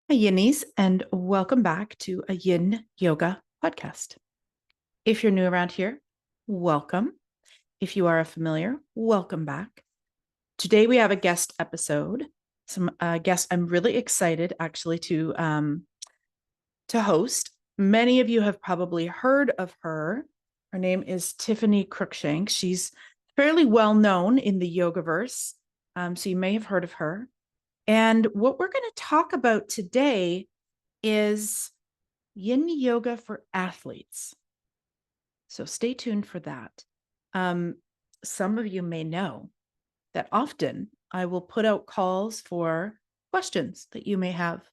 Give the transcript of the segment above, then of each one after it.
Hi, Yinnies, and welcome back to a Yin Yoga podcast. If you're new around here, welcome. If you are a familiar, welcome back. Today we have a guest episode. Some guest I'm really excited actually to host. Many of you have probably heard of her. Her name is Tiffany Cruickshank. She's fairly well known in the yogaverse, so you may have heard of her. And what we're going to talk about today is Yin Yoga for athletes. So stay tuned for that. Some of you may know that often I will put out calls for questions that you may have.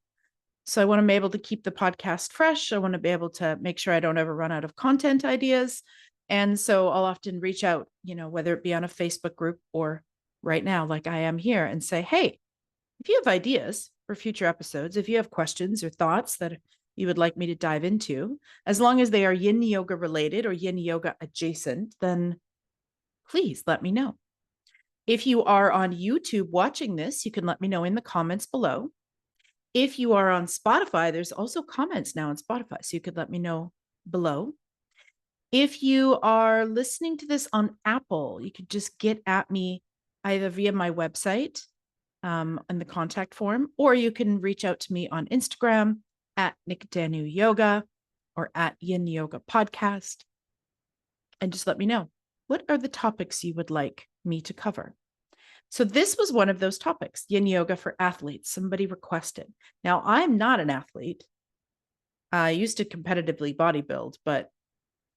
So I want to be able to keep the podcast fresh. I want to be able to make sure I don't ever run out of content ideas. And so I'll often reach out, whether it be on a Facebook group or right now, like I am here, and say, hey, if you have ideas for future episodes, if you have questions or thoughts that you would like me to dive into, as long as they are Yin Yoga related or Yin Yoga adjacent, then please let me know. If you are on YouTube watching this, you can let me know in the comments below. If you are on Spotify, there's also comments now on Spotify, so you could let me know below. If you are listening to this on Apple, you could just get at me either via my website in the contact form, or you can reach out to me on Instagram at Nick Danu Yoga or at Yin Yoga Podcast, and just let me know what are the topics you would like me to cover. So this was one of those topics, Yin Yoga for athletes. Somebody requested. Now, I'm not an athlete. I used to competitively bodybuild, but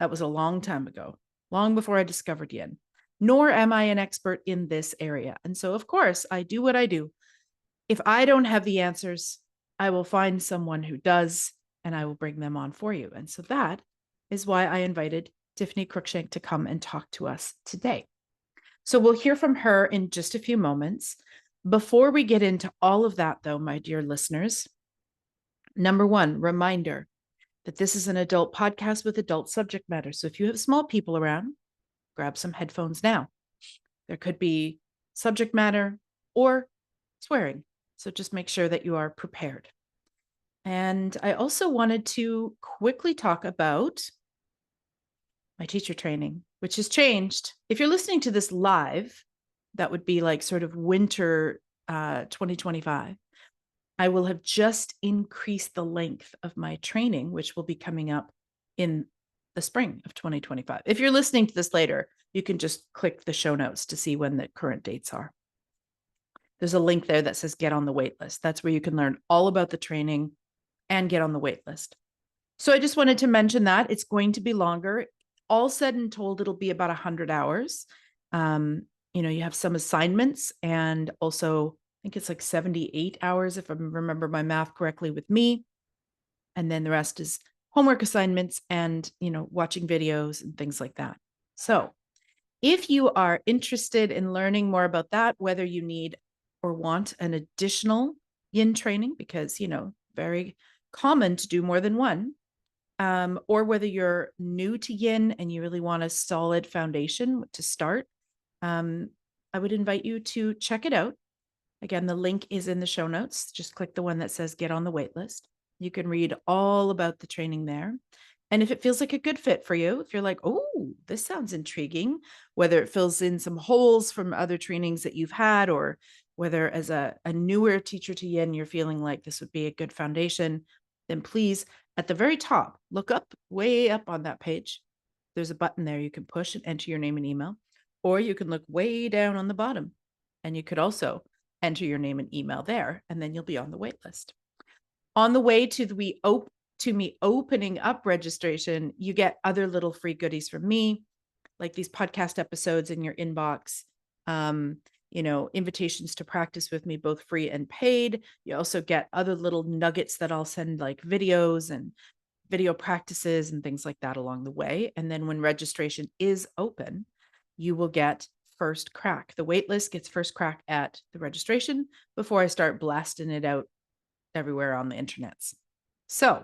that was a long time ago, long before I discovered Yin. Nor am I an expert in this area. And so, of course, I do what I do. If I don't have the answers, I will find someone who does, and I will bring them on for you. And so that is why I invited Tiffany Cruickshank to come and talk to us today. So we'll hear from her in just a few moments. Before we get into all of that, though, my dear listeners, number one, reminder that this is an adult podcast with adult subject matter. So if you have small people around, grab some headphones now. There could be subject matter or swearing. So just make sure that you are prepared. And I also wanted to quickly talk about my teacher training, which has changed. If you're listening to this live, that would be like sort of winter 2025. I will have just increased the length of my training, which will be coming up in the spring of 2025. If you're listening to this later, you can just click the show notes to see when the current dates are. There's a link there that says get on the wait list. That's where you can learn all about the training and get on the wait list. So I just wanted to mention that it's going to be longer. All said and told, it'll be about 100 hours. You have some assignments, and also I think it's like 78 hours, if I remember my math correctly, with me. And then the rest is homework assignments and, watching videos and things like that. So if you are interested in learning more about that, whether you need or want an additional Yin training, because, very common to do more than one, or whether you're new to Yin and you really want a solid foundation to start, I would invite you to check it out. Again, the link is in the show notes. Just click the one that says get on the wait list. You can read all about the training there. And if it feels like a good fit for you, if you're like, oh, this sounds intriguing, whether it fills in some holes from other trainings that you've had, or whether as a newer teacher to Yin, you're feeling like this would be a good foundation, then please, at the very top, look up, way up on that page. There's a button there you can push and enter your name and email, or you can look way down on the bottom and you could also enter your name and email there, and then you'll be on the wait list. On the way to me opening up registration, you get other little free goodies from me, like these podcast episodes in your inbox, invitations to practice with me, both free and paid. You also get other little nuggets that I'll send, like videos and video practices and things like that along the way. And then when registration is open, you will get first crack. The wait list gets first crack at the registration before I start blasting it out everywhere on the internets. So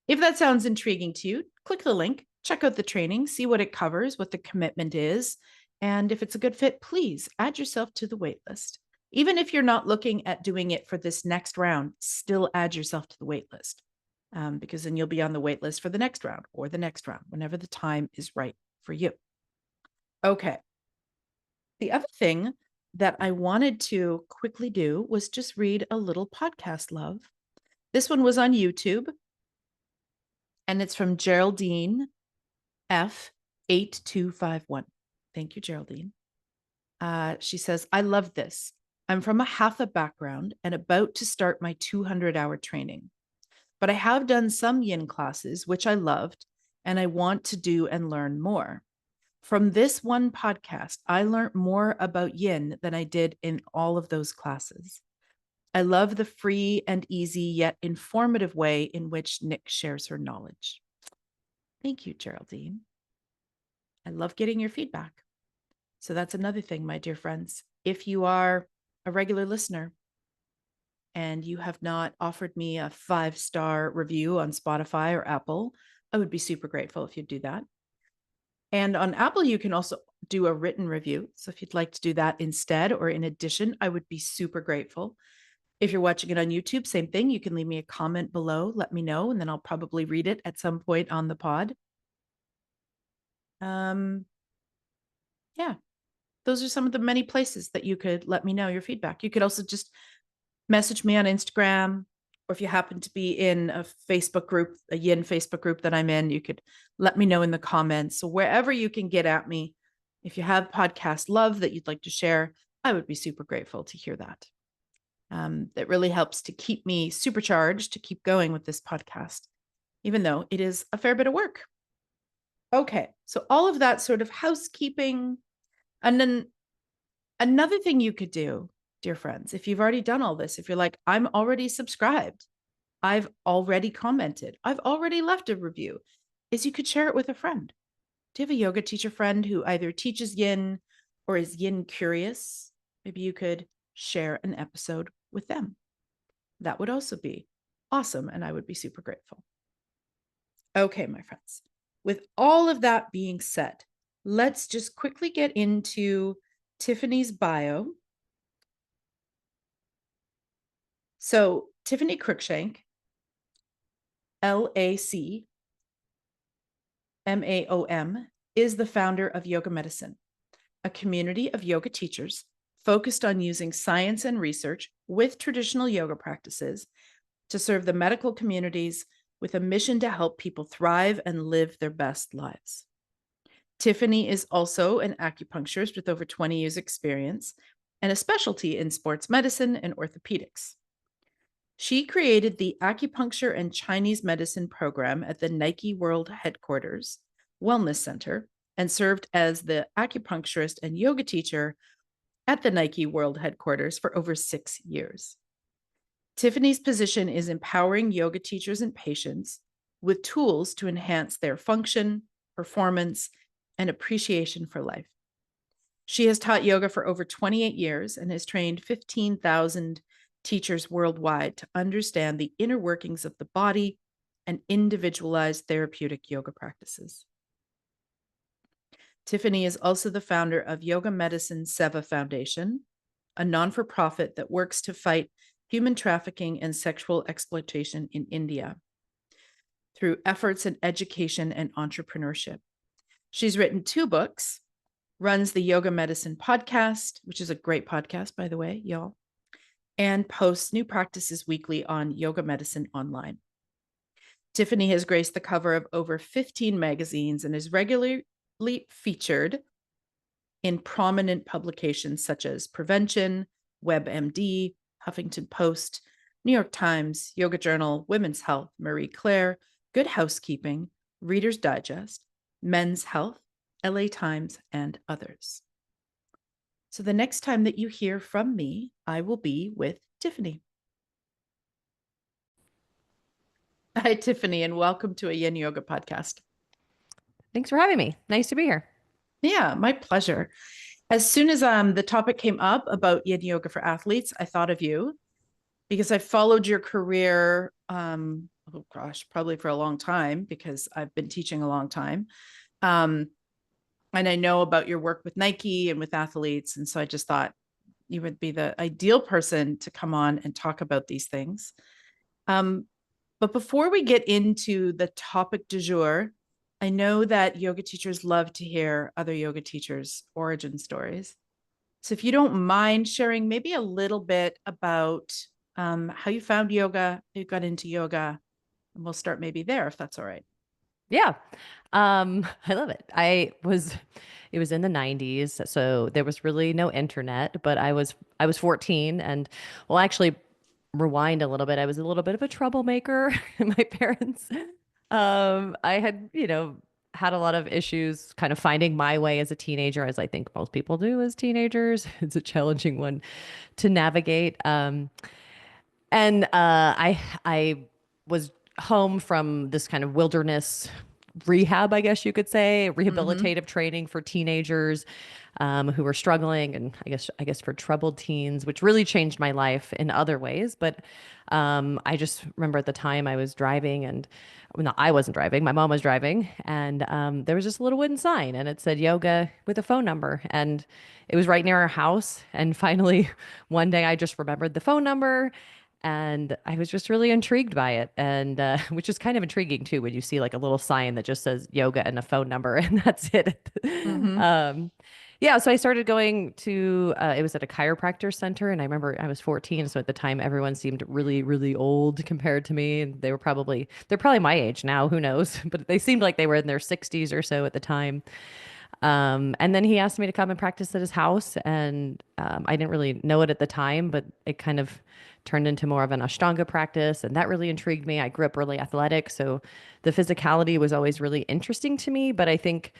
if that sounds intriguing to you, click the link, check out the training, see what it covers, what the commitment is. And if it's a good fit, please add yourself to the wait list. Even if you're not looking at doing it for this next round, still add yourself to the wait list, because then you'll be on the wait list for the next round or the next round, whenever the time is right for you. Okay. The other thing that I wanted to quickly do was just read a little podcast love. This one was on YouTube, and it's from Geraldine F8251. Thank you, Geraldine. She says, I love this. I'm from a Hatha background and about to start my 200-hour training. But I have done some yin classes, which I loved, and I want to do and learn more. From this one podcast, I learned more about yin than I did in all of those classes. I love the free and easy yet informative way in which Nick shares her knowledge. Thank you, Geraldine. I love getting your feedback. So that's another thing, my dear friends. If you are a regular listener and you have not offered me a 5-star review on Spotify or Apple, I would be super grateful if you'd do that. And on Apple, you can also do a written review. So if you'd like to do that instead or in addition, I would be super grateful. If you're watching it on YouTube, same thing. You can leave me a comment below, let me know, and then I'll probably read it at some point on the pod. Yeah, those are some of the many places that you could let me know your feedback. You could also just message me on Instagram, or if you happen to be in a Facebook group, a Yin Facebook group that I'm in, you could let me know in the comments. So wherever you can get at me, if you have podcast love that you'd like to share, I would be super grateful to hear that. That really helps to keep me supercharged to keep going with this podcast, even though it is a fair bit of work. Okay, so all of that sort of housekeeping. And then another thing you could do, dear friends, if you've already done all this, if you're like, I'm already subscribed, I've already commented, I've already left a review, is you could share it with a friend. Do you have a yoga teacher friend who either teaches yin or is yin curious? Maybe you could share an episode with them. That would also be awesome, and I would be super grateful. Okay, my friends, with all of that being said, let's just quickly get into Tiffany's bio. So Tiffany Cruickshank, LACMAOM, is the founder of Yoga Medicine, a community of yoga teachers focused on using science and research with traditional yoga practices to serve the medical communities with a mission to help people thrive and live their best lives. Tiffany is also an acupuncturist with over 20 years experience and a specialty in sports medicine and orthopedics. She created the Acupuncture and Chinese Medicine program at the Nike World Headquarters Wellness Center and served as the acupuncturist and yoga teacher at the Nike World Headquarters for over 6 years. Tiffany's position is empowering yoga teachers and patients with tools to enhance their function, performance, and appreciation for life. She has taught yoga for over 28 years and has trained 15,000 teachers worldwide to understand the inner workings of the body and individualized therapeutic yoga practices. Tiffany is also the founder of Yoga Medicine Seva Foundation, a non-for-profit that works to fight human trafficking and sexual exploitation in India through efforts in education and entrepreneurship. She's written 2 books, runs the Yoga Medicine podcast, which is a great podcast, by the way, y'all, and posts new practices weekly on Yoga Medicine Online. Tiffany has graced the cover of over 15 magazines and is regularly featured in prominent publications such as Prevention, WebMD, Huffington Post, New York Times, Yoga Journal, Women's Health, Marie Claire, Good Housekeeping, Reader's Digest, Men's Health, LA Times, and others. So the next time that you hear from me, I will be with Tiffany. Hi, Tiffany, and welcome to a Yin Yoga podcast. Thanks for having me. Nice to be here. Yeah, my pleasure. As soon as the topic came up about Yin Yoga for athletes, I thought of you because I followed your career, probably for a long time because I've been teaching a long time. And I know about your work with Nike and with athletes. And so I just thought, you would be the ideal person to come on and talk about these things. Um, but before we get into the topic du jour, I know that yoga teachers love to hear other yoga teachers' origin stories. So if you don't mind sharing maybe a little bit about how you found yoga, how you got into yoga, and we'll start maybe there if that's all right. Yeah. I love it. It was in the 90s, so there was really no internet, but I was 14 and well, actually rewind a little bit. I was a little bit of a troublemaker. My parents, I had, had a lot of issues kind of finding my way as a teenager, as I think most people do as teenagers. It's a challenging one to navigate. And I was home from this kind of wilderness rehab, I guess you could say, Mm-hmm. rehabilitative training for teenagers who were struggling, and I guess for troubled teens, which really changed my life in other ways. But I just remember at the time I was driving, and well, no, I wasn't driving. My mom was driving, and there was just a little wooden sign, and it said yoga with a phone number, and it was right near our house. And finally, one day, I just remembered the phone number. And I was just really intrigued by it. And which is kind of intriguing too, when you see like a little sign that just says yoga and a phone number, and that's it. Mm-hmm. um, yeah, so I started going to, it was at a chiropractor center. And I remember I was 14. So at the time, everyone seemed really, really old compared to me. And they're probably my age now, who knows? But they seemed like they were in their 60s or so at the time. And then he asked me to come and practice at his house. And I didn't really know it at the time, but it kind of turned into more of an Ashtanga practice. And that really intrigued me. I grew up really athletic. So the physicality was always really interesting to me. But I think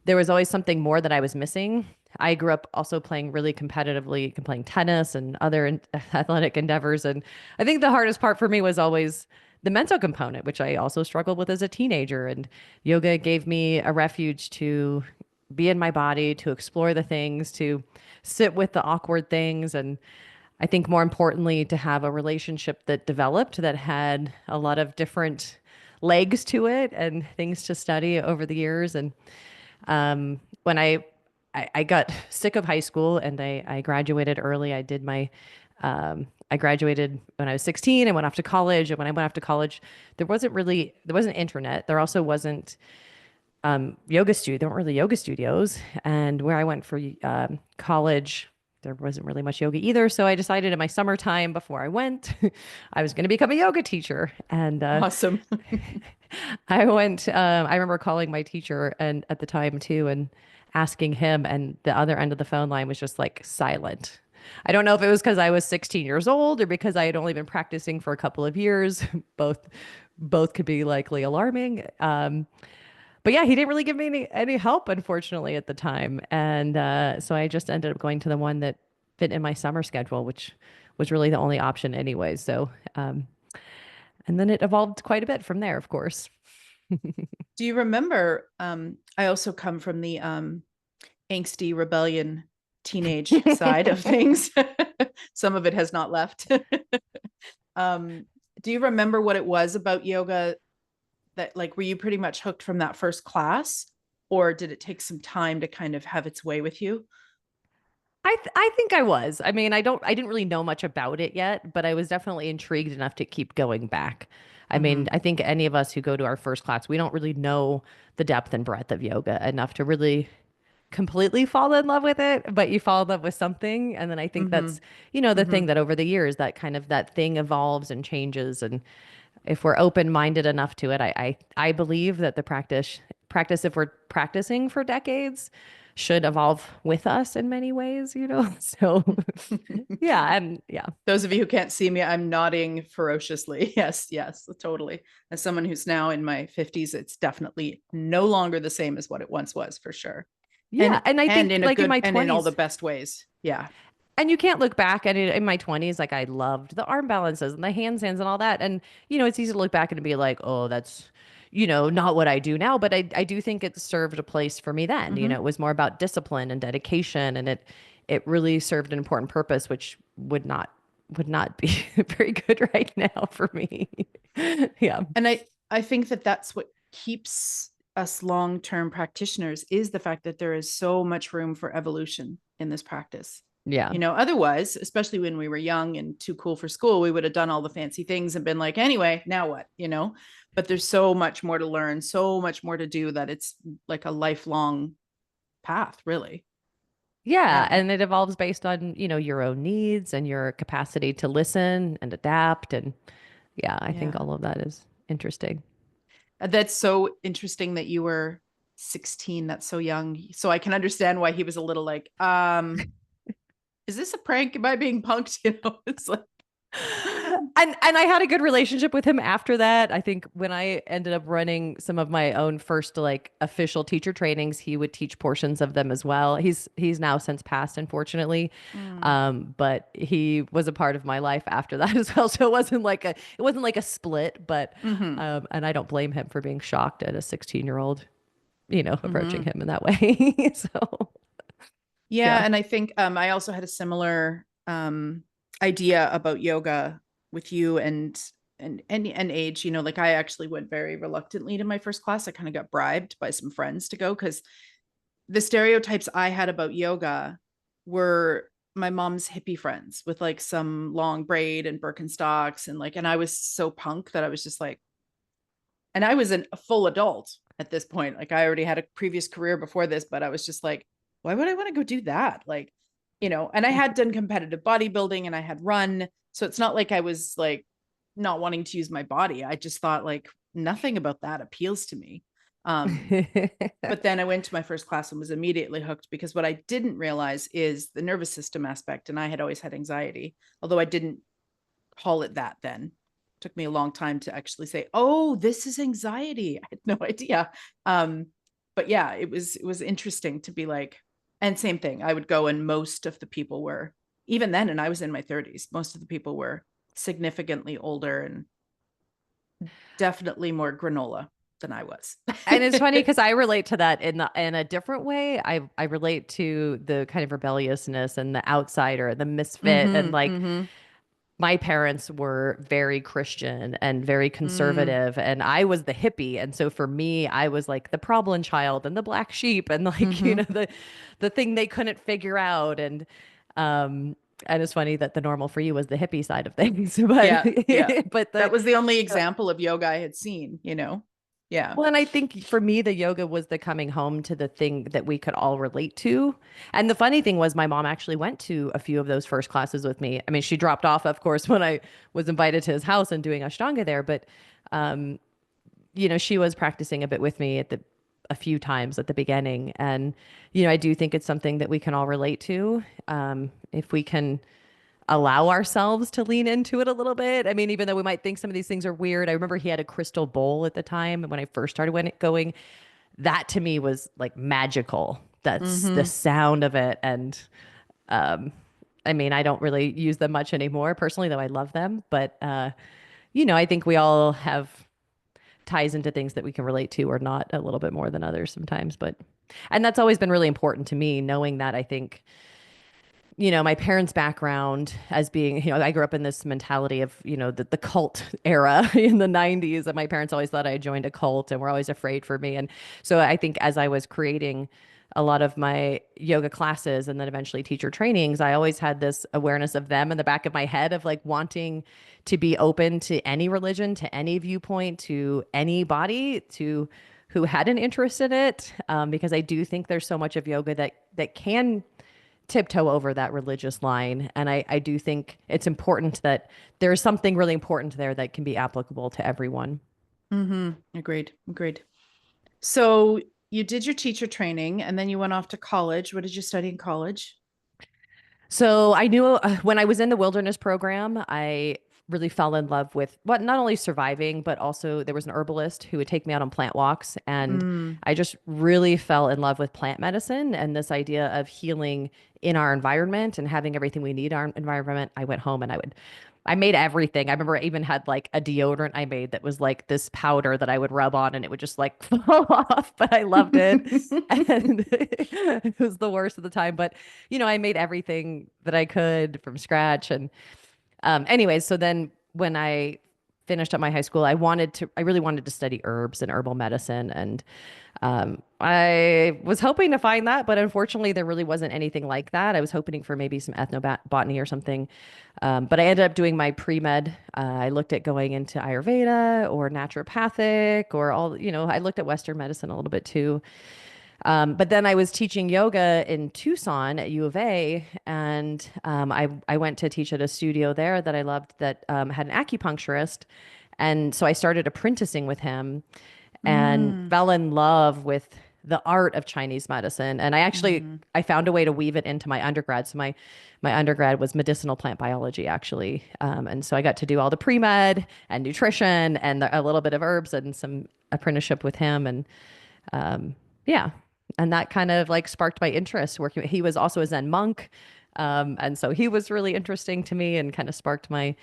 there was always something more that I was missing. I grew up also playing really competitively, playing tennis and other athletic endeavors. And I think the hardest part for me was always the mental component, which I also struggled with as a teenager. And yoga gave me a refuge to be in my body, to explore the things, to sit with the awkward things. And I think more importantly, to have a relationship that developed that had a lot of different legs to it and things to study over the years. And when I got sick of high school and I graduated early. I graduated when I was 16 and went off to college. And when I went off to college, there wasn't internet. There also wasn't there weren't really yoga studios. And where I went for college, there wasn't really much yoga either. So I decided in my summertime before I went, I was going to become a yoga teacher. And Awesome. I went, I remember calling my teacher and at the time too and asking him, and the other end of the phone line was just like silent. I don't know if it was because I was 16 years old or because I had only been practicing for a couple of years. Both could be likely alarming. But yeah, he didn't really give me any help, unfortunately, at the time. And so I just ended up going to the one that fit in my summer schedule, which was really the only option anyway. So, and then it evolved quite a bit from there, of course. Do you remember? I also come from the angsty rebellion teenage side of things. Some of it has not left. um, do you remember what it was about yoga that like were you pretty much hooked from that first class, or did it take some time to kind of have its way with you? I think I was. I mean, I didn't really know much about it yet, but I was definitely intrigued enough to keep going back. I mean, Mm-hmm. I think any of us who go to our first class, we don't really know the depth and breadth of yoga enough to really completely fall in love with it, but you fall in love with something. And then I think Mm-hmm. that's, the Mm-hmm. thing that over the years that kind of that thing evolves and changes. And if we're open-minded enough to it, I believe that the practice if we're practicing for decades should evolve with us in many ways. So yeah, and yeah. Those of you who can't see me, I'm nodding ferociously. Yes, yes, totally. As someone who's now in my 50s, it's definitely no longer the same as what it once was for sure. Yeah, and I And think in a like in good my and in all the 20s, best ways. Yeah. and you can't look back at it in my 20s. Like I loved the arm balances and the handstands and all that. And, it's easy to look back and be like, oh, that's, not what I do now. But I do think it served a place for me then. Mm-hmm. It was more about discipline and dedication. And it really served an important purpose, which would not be very good right now for me. Yeah. And I think that that's what keeps us long-term practitioners is the fact that there is so much room for evolution in this practice. Yeah. Otherwise, especially when we were young and too cool for school, we would have done all the fancy things and been like, anyway, now what? But there's so much more to learn, so much more to do, that it's like a lifelong path, really. Yeah, Yeah. and it evolves based on, your own needs and your capacity to listen and adapt. And yeah, I think Yeah. all of that is interesting. That's so interesting that you were 16. That's so young. So I can understand why he was a little like, is this a prank? Am I being punked? It's like, And I had a good relationship with him after that. I think when I ended up running some of my own first like official teacher trainings, he would teach portions of them as well. He's now since passed, unfortunately. mm, But he was a part of my life after that as well. So it wasn't like a split, but mm-hmm, and I don't blame him for being shocked at a 16-year-old, approaching mm-hmm. him in that way. So Yeah, yeah. and I think I also had a similar idea about yoga with you and age. Like I actually went very reluctantly to my first class. I kind of got bribed by some friends to go because the stereotypes I had about yoga were my mom's hippie friends with like some long braid and Birkenstocks and I was so punk that I was just like, and I was a full adult at this point. Like I already had a previous career before this, but I was just like, why would I want to go do that? And I had done competitive bodybuilding and I had run. So it's not like I was like not wanting to use my body. I just thought like nothing about that appeals to me. Um, but then I went to my first class and was immediately hooked because what I didn't realize is the nervous system aspect. And I had always had anxiety, although I didn't call it that then. It took me a long time to actually say, oh, this is anxiety. I had no idea. But yeah, it was interesting to be like, and same thing. I would go and most of the people were, even then, and I was in my 30s, most of the people were significantly older and definitely more granola than I was. And it's funny because I relate to that in a different way. I relate to the kind of rebelliousness and the outsider, the misfit, and Mm-hmm, like mm-hmm, my parents were very Christian and very mm, conservative, and I was the hippie. And so for me, I was like the problem child and the black sheep, and like mm-hmm. the thing they couldn't figure out. Um and it's funny that the normal for you was the hippie side of things, but Yeah, yeah. but That the was the only example of yoga I had seen. Yeah. Well, and I think for me, the yoga was the coming home to the thing that we could all relate to. And the funny thing was, my mom actually went to a few of those first classes with me. I mean, she dropped off, of course, when I was invited to his house and doing Ashtanga there, but um, she was practicing a bit with me a few times at the beginning. And, I do think it's something that we can all relate to. If we can allow ourselves to lean into it a little bit. I mean, even though we might think some of these things are weird, I remember he had a crystal bowl at the time when I first started going. That to me was like magical. That's the Mm-hmm. sound of it. And um, I mean, I don't really use them much anymore personally, though I love them. But I think we all have ties into things that we can relate to or not a little bit more than others sometimes. And that's always been really important to me, knowing that I think my parents' background as being, I grew up in this mentality of, the cult era in the 90s. And my parents always thought I had joined a cult and were always afraid for me. And so I think as I was creating a lot of my yoga classes and then eventually teacher trainings, I always had this awareness of them in the back of my head of like wanting to be open to any religion, to any viewpoint, to anybody, to who had an interest in it. Because I do think there's so much of yoga that can tiptoe over that religious line. And I do think it's important that there's something really important there that can be applicable to everyone. Mm-hmm. Agreed. Agreed. So you did your teacher training and then you went off to college. What did you study in college? So I knew when I was in the wilderness program, I really fell in love with what not only surviving, but also there was an herbalist who would take me out on plant walks. And Mm, I just really fell in love with plant medicine and this idea of healing in our environment and having everything we need in our environment. I went home and I made everything. I remember I even had like a deodorant I made that was like this powder that I would rub on and it would just like fall off, but I loved it. And it was the worst of the time. But, I made everything that I could from scratch. And anyways, so then when I finished up my high school, I really wanted to study herbs and herbal medicine. And I was hoping to find that, but unfortunately, there really wasn't anything like that. I was hoping for maybe some ethnobotany or something. But I ended up doing my pre-med. I looked at going into Ayurveda or naturopathic or I looked at Western medicine a little bit too. But then I was teaching yoga in Tucson at U of A, and I went to teach at a studio there that I loved that had an acupuncturist. And so I started apprenticing with him and Mm. fell in love with the art of Chinese medicine. And Mm-hmm. I found a way to weave it into my undergrad. So my undergrad was medicinal plant biology, actually. And so I got to do all the pre-med and nutrition and a little bit of herbs and some apprenticeship with him. And yeah, and that kind of like sparked my interest working. He was also a Zen monk. And so he was really interesting to me and kind of sparked my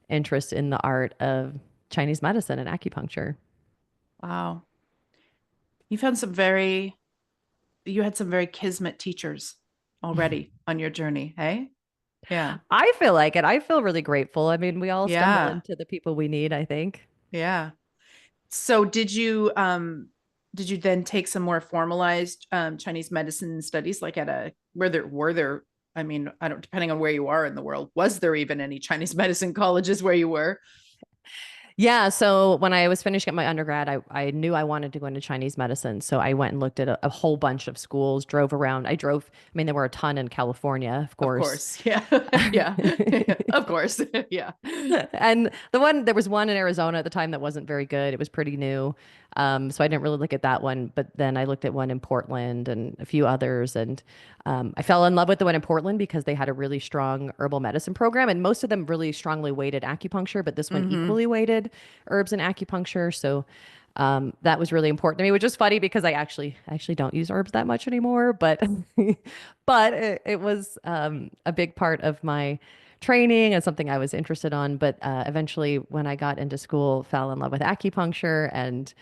interest in the art of Chinese medicine and acupuncture. Wow. You found some very, you had some very kismet teachers already on your journey. Hey? Yeah. I feel like it. I feel really grateful. I mean, we all stumble Yeah. into the people we need, I think. Yeah. So did you then take some more formalized Chinese medicine studies like at a were there I mean, I don't depending on where you are in the world, was there even any Chinese medicine colleges where you were? Yeah, so when I was finishing up my undergrad, I knew I wanted to go into Chinese medicine. So I went and looked at a whole bunch of schools, drove around. I mean, there were a ton in California, of Of course. course. Yeah. Yeah. Of course. Yeah. And there was one in Arizona at the time that wasn't very good. It was pretty new. So I didn't really look at that one, but then I looked at one in Portland and a few others. And I fell in love with the one in Portland because they had a really strong herbal medicine program, and most of them really strongly weighted acupuncture, but this one Mm-hmm. equally weighted herbs and acupuncture. So that was really important to me, which is funny because I actually don't use herbs that much anymore, but but it was a big part of my training and something I was interested on. But eventually, when I got into school, fell in love with acupuncture, and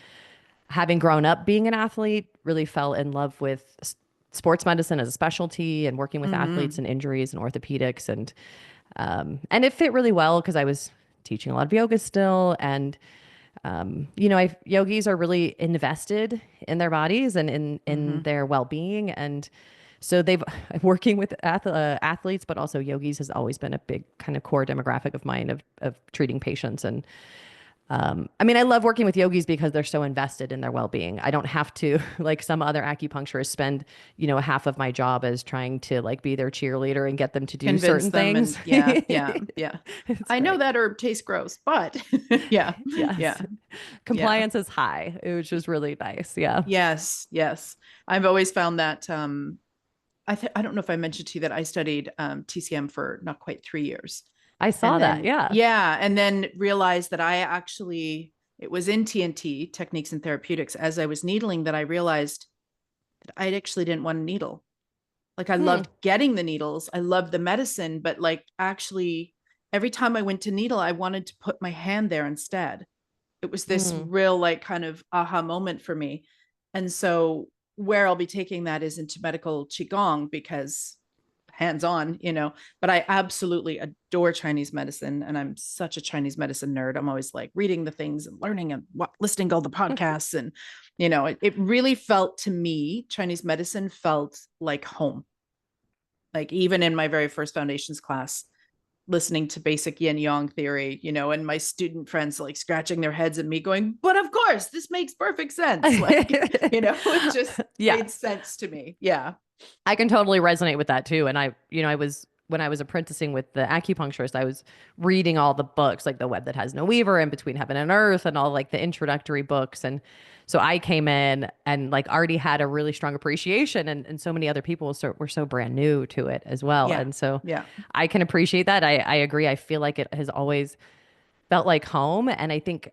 having grown up being an athlete, really fell in love with sports medicine as a specialty and working with Mm-hmm. athletes and injuries and orthopedics, and it fit really well because I was teaching a lot of yoga still. And yogis are really invested in their bodies and in Mm-hmm. their well-being, and so they've working with athletes, but also yogis has always been a big kind of core demographic of mine of treating patients. And I mean, I love working with yogis because they're so invested in their well-being. I don't have to, like some other acupuncturists, spend, half of my job as trying to like be their cheerleader and get them to do Convince certain them things. and yeah, yeah, yeah. It's I know great. that herb tastes gross, but yeah, Yes. yeah, yeah. Compliance is high, which is really nice. Yeah. Yes, yes. I've always found that I don't know if I mentioned to you that I studied TCM for not quite 3 years. I And saw that. then Yeah. yeah, and then realized that I actually it was in TNT, techniques and therapeutics, as I was needling that I realized that I actually didn't want a needle. Like I Hmm. loved getting the needles. I loved the medicine, but like actually every time I went to needle, I wanted to put my hand there instead. It was this Hmm. real like kind of aha moment for me. And so where I'll be taking that is into medical qigong because hands on, but I absolutely adore Chinese medicine and I'm such a Chinese medicine nerd. I'm always like reading the things and learning and listening to all the podcasts and it really felt to me Chinese medicine felt like home. Like even in my very first foundations class, listening to basic yin yang theory, and my student friends like scratching their heads at me going, but of course, this makes perfect sense. Like, it just Yeah. made sense to me. Yeah. I can totally resonate with that too. And when I was apprenticing with the acupuncturist, I was reading all the books, like The Web That Has No Weaver and Between Heaven and Earth and all like the introductory books. And so I came in and like already had a really strong appreciation, and so many other people were so brand new to it as well. Yeah. And so Yeah. I can appreciate that. I agree. I feel like it has always felt like home. And I think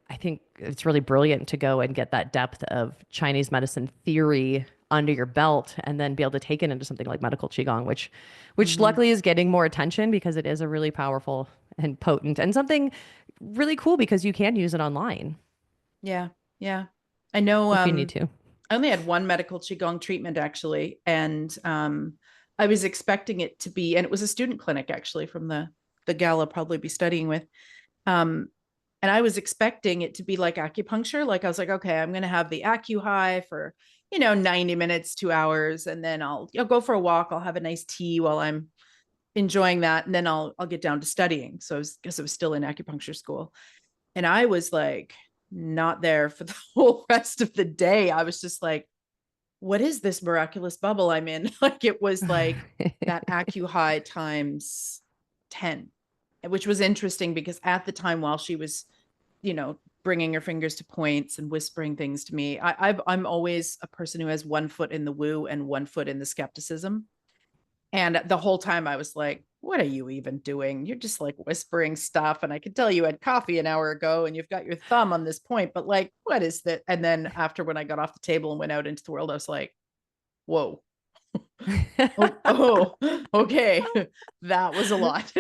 it's really brilliant to go and get that depth of Chinese medicine theory under your belt and then be able to take it into something like medical qigong, which Mm-hmm. luckily is getting more attention because it is a really powerful and potent and something really cool because you can use it online Yeah. Yeah. I know if you need to. I only had one medical qigong treatment actually and I was expecting it to be and it was a student clinic actually from the gal I'll probably be studying with. Um And I was expecting it to be like acupuncture. Like I was like, okay, I'm going to have the acu high for, 90 minutes, 2 hours. And then I'll go for a walk. I'll have a nice tea while I'm enjoying that. And then I'll get down to studying. So because I was still in acupuncture school. And I was like, not there for the whole rest of the day. I was just like, what is this miraculous bubble I'm in? Like it was like that acu high times 10, which was interesting because at the time while she was, bringing her fingers to points and whispering things to me, I'm always a person who has one foot in the woo and one foot in the skepticism. And the whole time I was like, what are you even doing? You're just like whispering stuff. And I could tell you had coffee an hour ago and you've got your thumb on this point, but like, what is that? And then after when I got off the table and went out into the world, I was like, whoa. Oh, okay. That was a lot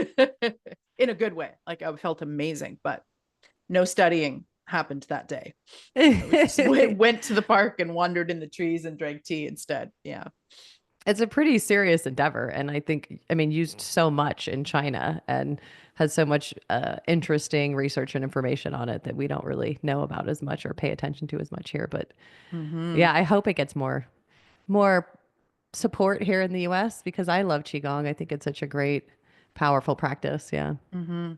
in a good way. Like I felt amazing, but no studying happened that day. I was just went to the park and wandered in the trees and drank tea instead. Yeah. It's a pretty serious endeavor. And I think, I mean, used so much in China and has so much interesting research and information on it that we don't really know about as much or pay attention to as much here. But Mm-hmm. yeah, I hope it gets more support here in the US because I love Qigong. I think it's such a great, powerful practice. Yeah. Mm-hmm.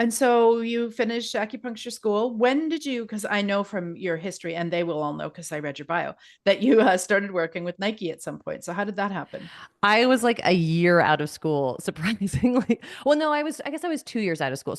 And so you finished acupuncture school. When did you, because I know from your history, and they will all know because I read your bio, that you started working with Nike at some point. So how did that happen? I was like a year out of school, surprisingly. Well, no, I guess I was 2 years out of school.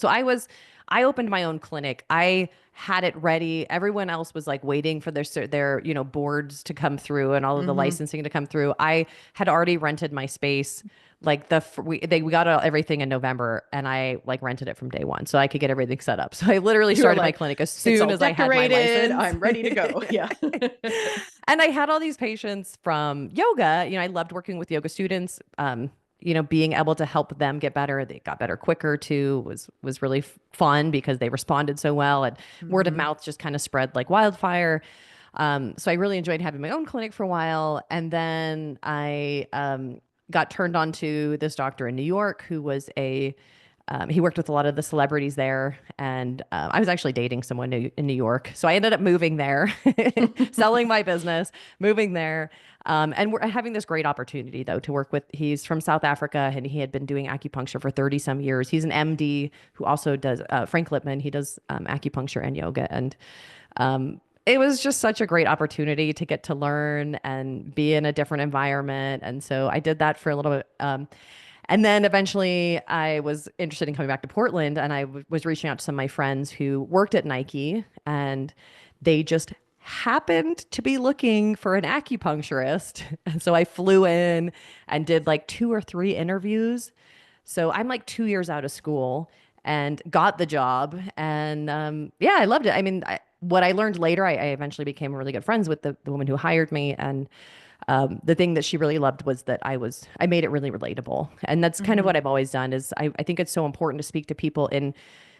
I opened my own clinic. I had it ready. Everyone else was like waiting for their boards to come through and all of the Mm-hmm. licensing to come through. I had already rented my space. Like we got everything in November and I like rented it from day one so I could get everything set up. So I literally You were started my like, clinic as it's soon all as I had my decorated. license. I'm ready to go. Yeah. And I had all these patients from yoga. I loved working with yoga students. Being able to help them get better. They got better quicker too. Was really fun because they responded so well, and word of Mm-hmm. mouth just kind of spread like wildfire. So I really enjoyed having my own clinic for a while, and then I got turned on to this doctor in New York who was he worked with a lot of the celebrities there, and I was actually dating someone in New York. So I ended up moving there, selling my business, moving there. And we're having this great opportunity, though, to work with. He's from South Africa, and he had been doing acupuncture for 30 some years. He's an MD who also does, Frank Lipman, he does acupuncture and yoga. And it was just such a great opportunity to get to learn and be in a different environment. And so I did that for a little bit. And then eventually I was interested in coming back to Portland and I was reaching out to some of my friends who worked at Nike and they just happened to be looking for an acupuncturist. And so I flew in and did like 2 or 3 interviews. So I'm like 2 years out of school and got the job. And yeah, I loved it. I mean, what I learned later, I eventually became really good friends with the woman who hired me. And the thing that she really loved was that I made it really relatable. And that's kind of Mm-hmm. what I've always done is I think it's so important to speak to people in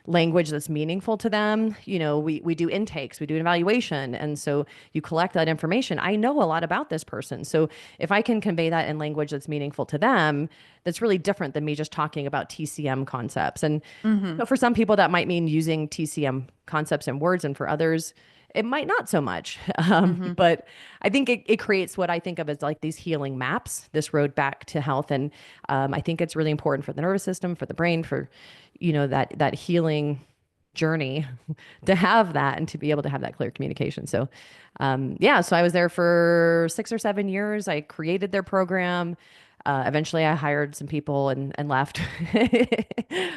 language that's meaningful to them. We do intakes, we do an evaluation. And so you collect that information. I know a lot about this person. So if I can convey that in language that's meaningful to them, that's really different than me just talking about TCM concepts. And Mm-hmm. for some people, that might mean using TCM concepts and words, and for others, it might not so much. Mm-hmm. But I think it creates what I think of as like these healing maps, this road back to health. And I think it's really important for the nervous system, for the brain, for, that healing journey to have that and to be able to have that clear communication. So, yeah, so I was there for 6 or 7 years. I created their program. Eventually, I hired some people and left,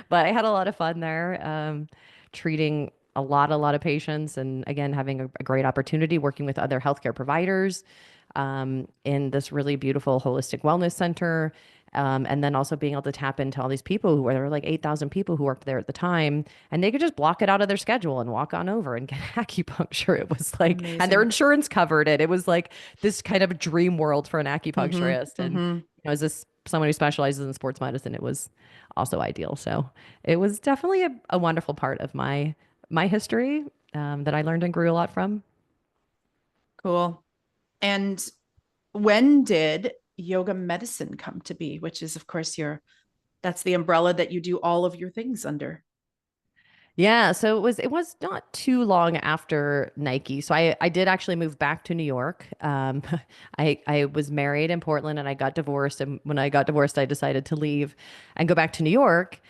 but I had a lot of fun there, treating a lot of patients, and again, having a great opportunity working with other healthcare providers in this really beautiful holistic wellness center. And then also being able to tap into all these people who were there were like 8,000 people who worked there at the time, and they could just block it out of their schedule and walk on over and get acupuncture. It was like, and their Amazing. insurance covered it. It was like this kind of dream world for an Mm-hmm. acupuncturist. And Mm-hmm. as this someone who specializes in sports medicine, it was also ideal. So it was definitely a wonderful part of my history that I learned and grew a lot from. Cool. And when did yoga medicine come to be, which is, of course, that's the umbrella that you do all of your things under? Yeah, so it was not too long after Nike. So I did actually move back to New York. I was married in Portland and I got divorced. And when I got divorced, I decided to leave and go back to New York.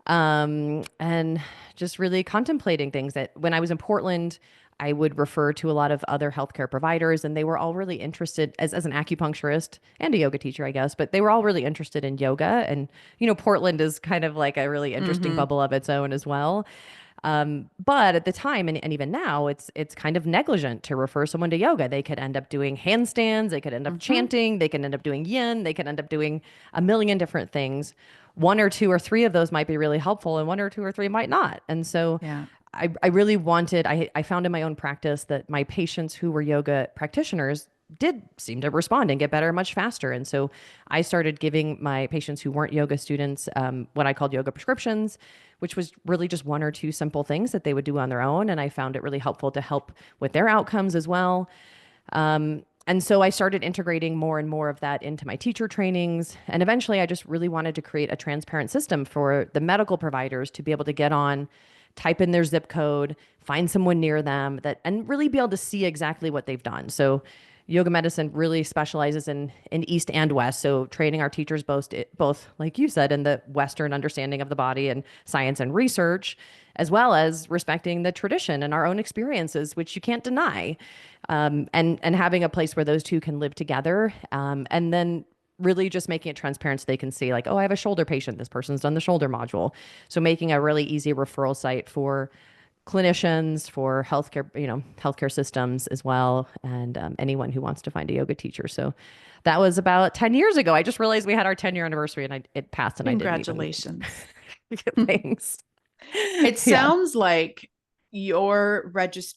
And just really contemplating things that when I was in Portland, I would refer to a lot of other healthcare providers, and they were all really interested as an acupuncturist and a yoga teacher, I guess, but they were all really interested in yoga. And, Portland is kind of like a really interesting Mm-hmm. bubble of its own as well. But at the time, and even now, it's kind of negligent to refer someone to yoga. They could end up doing handstands, they could end up Mm-hmm. chanting, they could end up doing yin, they could end up doing a million different things. One or two or three of those might be really helpful, and one or two or three might not. And so Yeah. I really wanted, I found in my own practice that my patients who were yoga practitioners did seem to respond and get better much faster. And so I started giving my patients who weren't yoga students what I called yoga prescriptions, which was really just one or two simple things that they would do on their own. And I found it really helpful to help with their outcomes as well. And so I started integrating more and more of that into my teacher trainings. And eventually, I just really wanted to create a transparent system for the medical providers to be able to get on, type in their zip code, find someone near them and really be able to see exactly what they've done. So yoga medicine really specializes in East and West. So training our teachers both like you said, in the Western understanding of the body and science and research, as well as respecting the tradition and our own experiences, which you can't deny. And having a place where those two can live together. And then really just making it transparent so they can see like, oh, I have a shoulder patient. This person's done the shoulder module. So making a really easy referral site for clinicians, for healthcare systems as well, and anyone who wants to find a yoga teacher. So that was about 10 years ago. I just realized we had our 10-year anniversary and it passed and I didn't even Congratulations. get thanks. It Yeah. sounds like your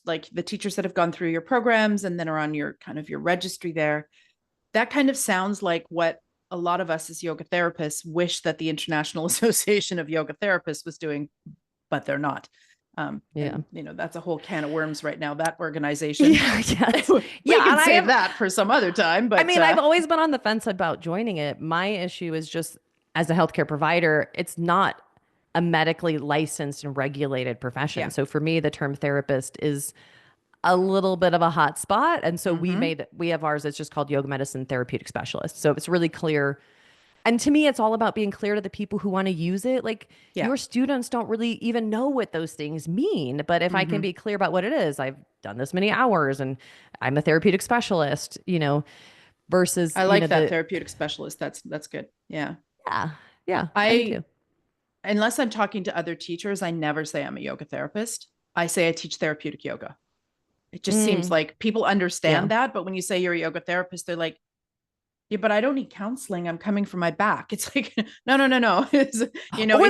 like the teachers that have gone through your programs and then are on your kind of your registry there, that kind of sounds like what a lot of us as yoga therapists wish that the International Association of Yoga Therapists was doing, but they're not. Yeah. And that's a whole can of worms right now, that organization. Yeah, yes. We Yeah, can and save that for some other time, I but mean, I've always been on the fence about joining it. My issue is just as a healthcare provider, it's not a medically licensed and regulated profession. yeah. So for me, the term therapist is a little bit of a hot spot. And so Mm-hmm. we have ours, it's just called yoga medicine therapeutic specialist. So it's really clear. And to me, it's all about being clear to the people who want to use it. Like Yeah. your students don't really even know what those things mean. But if I can Mm-hmm. be clear about what it is, I've done this many hours and I'm a therapeutic specialist, versus, I like that therapeutic specialist. That's good. Yeah. yeah, yeah, I do I too. Unless I'm talking to other teachers, I never say I'm a yoga therapist. I say I teach therapeutic yoga. It just seems Mm, like people yeah. understand that, but when you say you're a yoga therapist, they're like, yeah, but I don't need counseling. I'm coming for my back. It's like, no, no, no, no. Or It's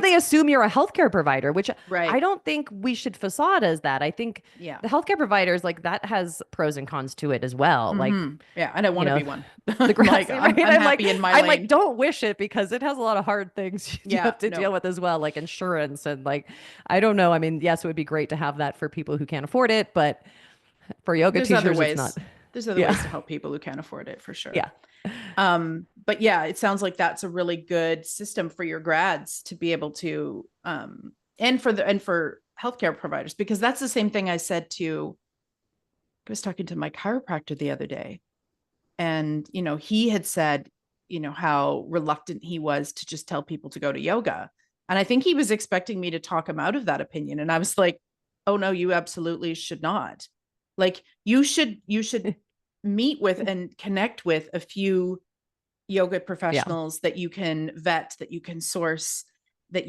they assume you're a healthcare provider, which I right. don't think we should facade as that. I think Yeah. the healthcare providers, like that has pros and cons to it as well. Like, Yeah. I don't you want to know, be one. the Like grass, right? I'm happy in my I'm like, lane. don't wish it because it has a lot of hard things you Yeah. have to deal No, with as well, like insurance and like, I don't know. I mean, yes, it would be great to have that for people who can't afford it, but for yoga there's other teachers, it's not. ways. There's other Yeah. ways to help people who can't afford it for sure. Yeah. But yeah, it sounds like that's a really good system for your grads to be able to and for healthcare providers, because that's the same thing I was talking to my chiropractor the other day, and he had said how reluctant he was to just tell people to go to yoga, and I think he was expecting me to talk him out of that opinion, and I was like, oh no, you absolutely should not. Like you should meet with and connect with a few yoga Yeah. professionals that you can vet, that you can source, that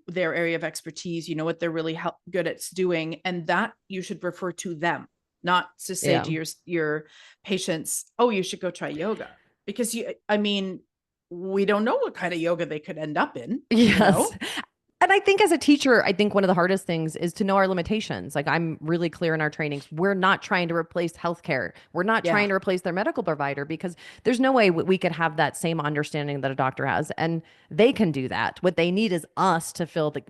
their area of expertise, what they're really good at doing, and that you should refer to them, not to say Yeah. to your patients, oh, you should go try yoga, because I mean, we don't know what kind of yoga they could end up in, Yes. And I think as a teacher, I think one of the hardest things is to know our limitations. Like I'm really clear in our trainings. We're not trying to replace healthcare. We're not Yeah. trying to replace their medical provider because there's no way we could have that same understanding that a doctor has. And they can do that. What they need is us to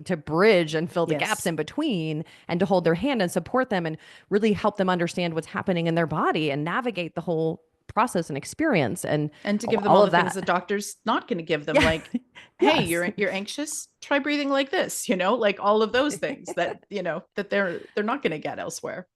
to bridge and fill the gaps Yes. in between and to hold their hand and support them and really help them understand what's happening in their body and navigate the whole process and experience. And And to all, give them all all of the things that. the doctor's not going to give them, Yeah. like, hey, Yes. you're anxious, try breathing like this, like all of those things that, that they're not going to get elsewhere.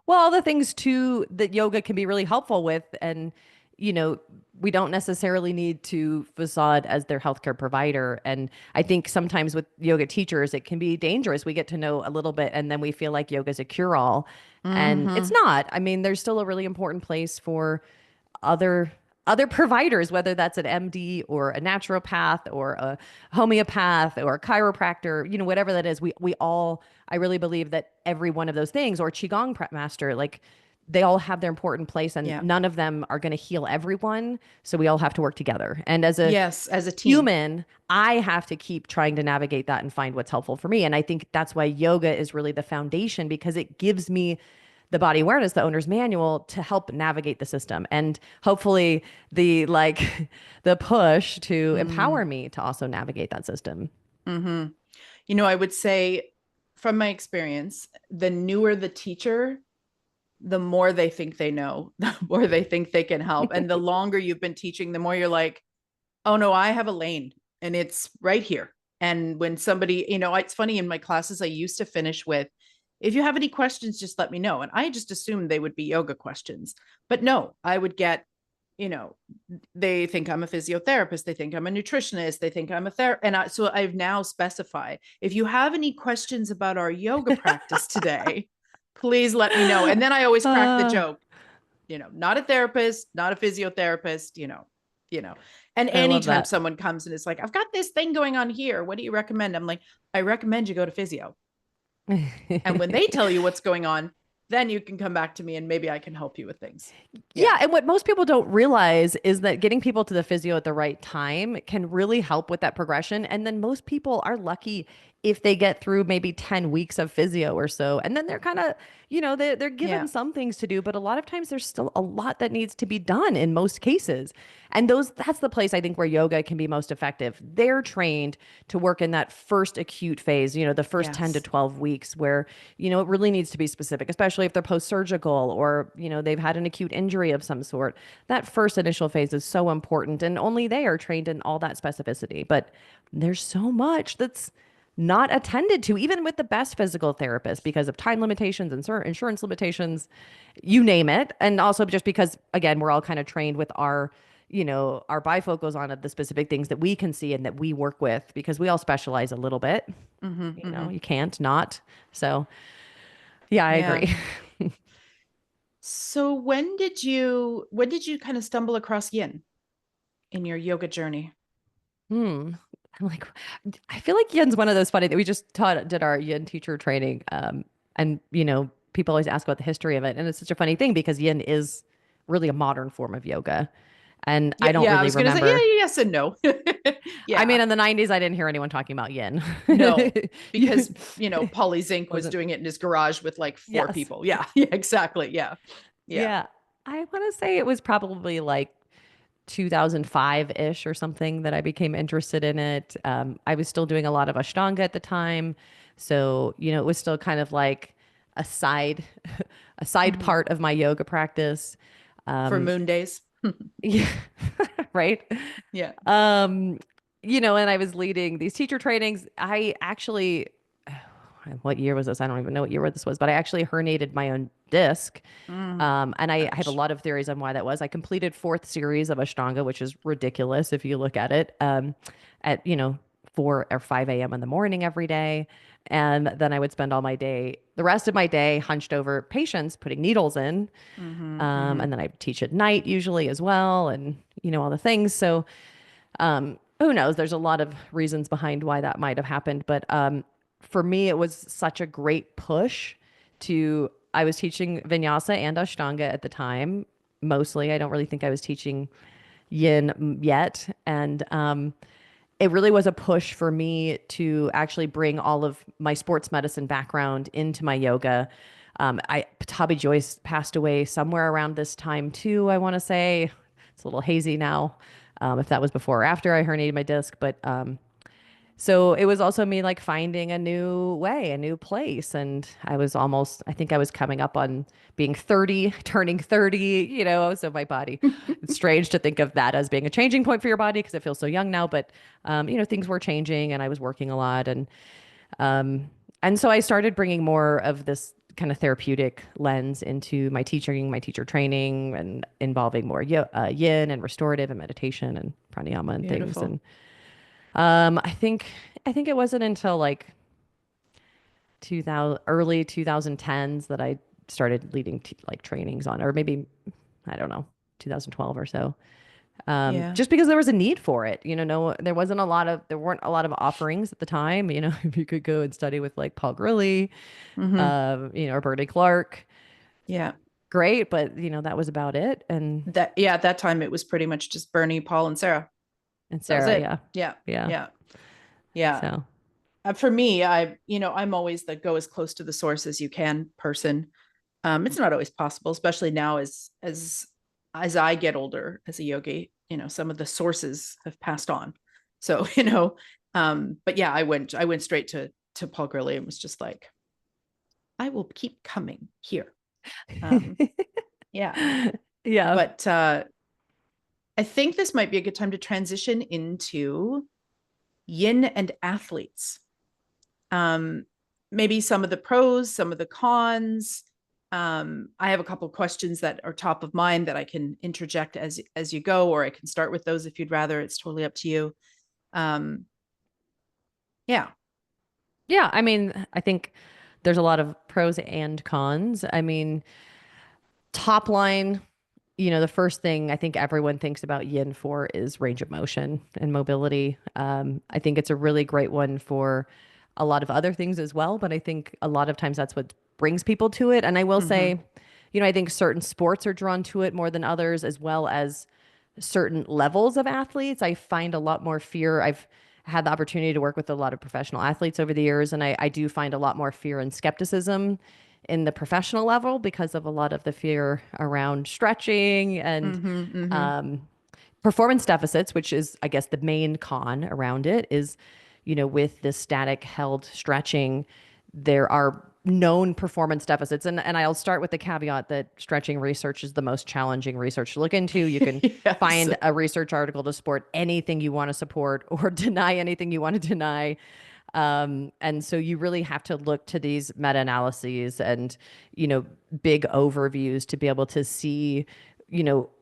Well, all the things too that yoga can be really helpful with. And, you know, we don't necessarily need to facade as their healthcare provider. And I think sometimes with yoga teachers, it can be dangerous. We get to know a little bit and then we feel like yoga is a cure all. And it's Mm-hmm. not. I mean, there's still a really important place for other providers, whether that's an MD or a naturopath or a homeopath or a chiropractor, whatever that is. We all, I really believe that every one of those things, or qigong master, like they all have their important place, and Yeah. none of them are going to heal everyone. So we all have to work together. And as a Yes, as a team. human, I have to keep trying to navigate that and find what's helpful for me. And I think that's why yoga is really the foundation, because it gives me the body awareness, the owner's manual, to help navigate the system. And hopefully the like the push to Mm. empower me to also navigate that system. Mm-hmm. I would say from my experience, the newer the teacher, the more they think they know, the more they think they can help. And the longer you've been teaching, the more you're like, oh no, I have a lane and it's right here. And when somebody, it's funny, in my classes, I used to finish with, if you have any questions, just let me know. And I just assumed they would be yoga questions. But no, I would get, you know, they think I'm a physiotherapist, they think I'm a nutritionist, they think I'm a therapist. And so I've now specified, if you have any questions about our yoga practice today, please let me know. And then I always crack the Uh, joke, not a therapist, not a physiotherapist, you know. And I love anytime that. someone comes and is like, I've got this thing going on here, what do you recommend? I'm like, I recommend you go to physio. And when they tell you what's going on, then you can come back to me and maybe I can help you with things. Yeah. Yeah, and what most people don't realize is that getting people to the physio at the right time can really help with that progression. And then most people are lucky if they get through maybe 10 weeks of physio or so. And then they're kind of, they're given Yeah. some things to do, but a lot of times there's still a lot that needs to be done in most cases. And that's the place I think where yoga can be most effective. They're trained to work in that first acute phase, the first 10 to Yes. 12 weeks where, it really needs to be specific, especially if they're post-surgical or, they've had an acute injury of some sort. That first initial phase is so important, and only they are trained in all that specificity. But there's so much that's not attended to, even with the best physical therapist, because of time limitations and insurance limitations, you name it. And also just because, again, we're all kind of trained with our bifocals on the specific things that we can see and that we work with, because we all specialize a little bit. Mm-hmm, mm-hmm. You can't not. So, yeah, I Yeah. agree. So when did you kind of stumble across yin in your yoga journey? Hmm. I'm like, I feel like Yin's one of those funny that we just did our Yin teacher training. And people always ask about the history of it. And it's such a funny thing because Yin is really a modern form of yoga. And I Yeah, don't yeah, I really was gonna say, yeah, remember. yes and no. I Yeah. mean, in the 90s, I didn't hear anyone talking about Yin. No, because You Polly Zink was wasn't, doing it in his garage with like four yes. people. Yeah, yeah, exactly. Yeah. Yeah. Yeah. I want to say it was probably like 2005-ish or something that I became interested in it. I was still doing a lot of Ashtanga at the time. So, it was still kind of like a side, a side Hmm. part of my yoga practice. For Um, moon days. yeah, right. Yeah. Um, and I was leading these teacher trainings. I actually, what year was this? I don't even know what year this was, but I actually herniated my own disc. Mm. And I have a Ouch. lot of theories on why that was. I completed fourth series of Ashtanga, which is ridiculous if you look at it, at, 4 or 5 a.m. in the morning every day. And then I would spend the rest of my day hunched over patients, putting needles in. Hmm. Hmm. And then I teach at night usually as well, and, all the things. So who knows? There's a lot of reasons behind why that might have happened. But for me, it was such a great push I was teaching Vinyasa and Ashtanga at the time, mostly. I don't really think I was teaching Yin yet. And it really was a push for me to actually bring all of my sports medicine background into my yoga. Patabi Joyce passed away somewhere around this time too, I want to say. It's a little hazy now, if that was before or after I herniated my disc. But So it was also me like finding a new way, a new place. And I think I was coming up on being 30, turning 30, so my body, it's strange to think of that as being a changing point for your body because it feels so young now. But, things were changing and I was working a lot. Um, and so I started bringing more of this kind of therapeutic lens into my teaching, my teacher training, and involving more yin and restorative and meditation and pranayama and things. Beautiful. And I think it wasn't until like 2000 early 2010s that I started leading like trainings on, or maybe I don't know, 2012 or so. Yeah. Just because there was a need for it, no, there weren't a lot of offerings at the time. If you could go and study with like Paul Grilly, Hmm. or Bernie Clark, Yeah. great, but that was about it. At that time it was pretty much just Bernie, Paul, and Sarah. And That was Sarah, it. yeah, Yeah. yeah. Yeah. Yeah. So For me, I'm always the go as close to the source as you can person. It's not always possible, especially now as I get older as a yogi, some of the sources have passed on. So, but yeah, I went straight to Paul Gurley and was just like, I will keep coming here. Um, yeah. yeah. But I think this might be a good time to transition into yin and athletes. Um, Maybe some of the pros, some of the cons. I have a couple of questions that are top of mind that I can interject as you go, or I can start with those if you'd rather. It's totally up to you. Um, yeah. Yeah, I mean, I think there's a lot of pros and cons. I mean, top line, the first thing I think everyone thinks about yin for is range of motion and mobility. I think it's a really great one for a lot of other things as well, but I think a lot of times that's what brings people to it. And I will Mm-hmm. say, I think certain sports are drawn to it more than others, as well as certain levels of athletes. I find a lot more fear. I've had the opportunity to work with a lot of professional athletes over the years, and I do find a lot more fear and skepticism in the professional level because of a lot of the fear around stretching and Mm-hmm. Mm-hmm. um, performance deficits, which is, I guess, the main con around it is, with this static held stretching, there are known performance deficits. And I'll start with the caveat that stretching research is the most challenging research to look into. You can Yes. find a research article to support anything you want to support or deny anything you want to deny. And so you really have to look to these meta-analyses and, big overviews to be able to see,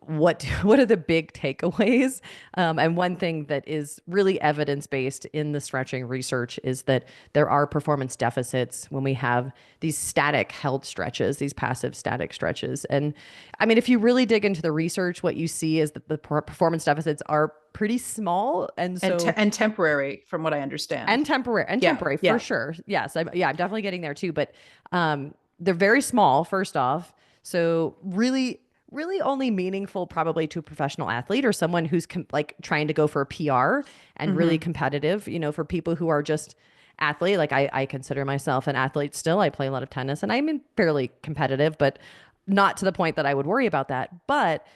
what are the big takeaways. And one thing that is really evidence-based in the stretching research is that there are performance deficits when we have these static held stretches, these passive static stretches. And I mean, if you really dig into the research, what you see is that the performance deficits are pretty small. And so And temporary, from what I understand. and Yeah. temporary for Yeah. sure. Yes, I'm definitely getting there too. But they're very small. First off, so really only meaningful probably to a professional athlete or someone who's like trying to go for a PR and really Mm-hmm. competitive. For people who are just athlete, like I consider myself an athlete still. I play a lot of tennis and I'm in fairly competitive, but not to the point that I would worry about that. But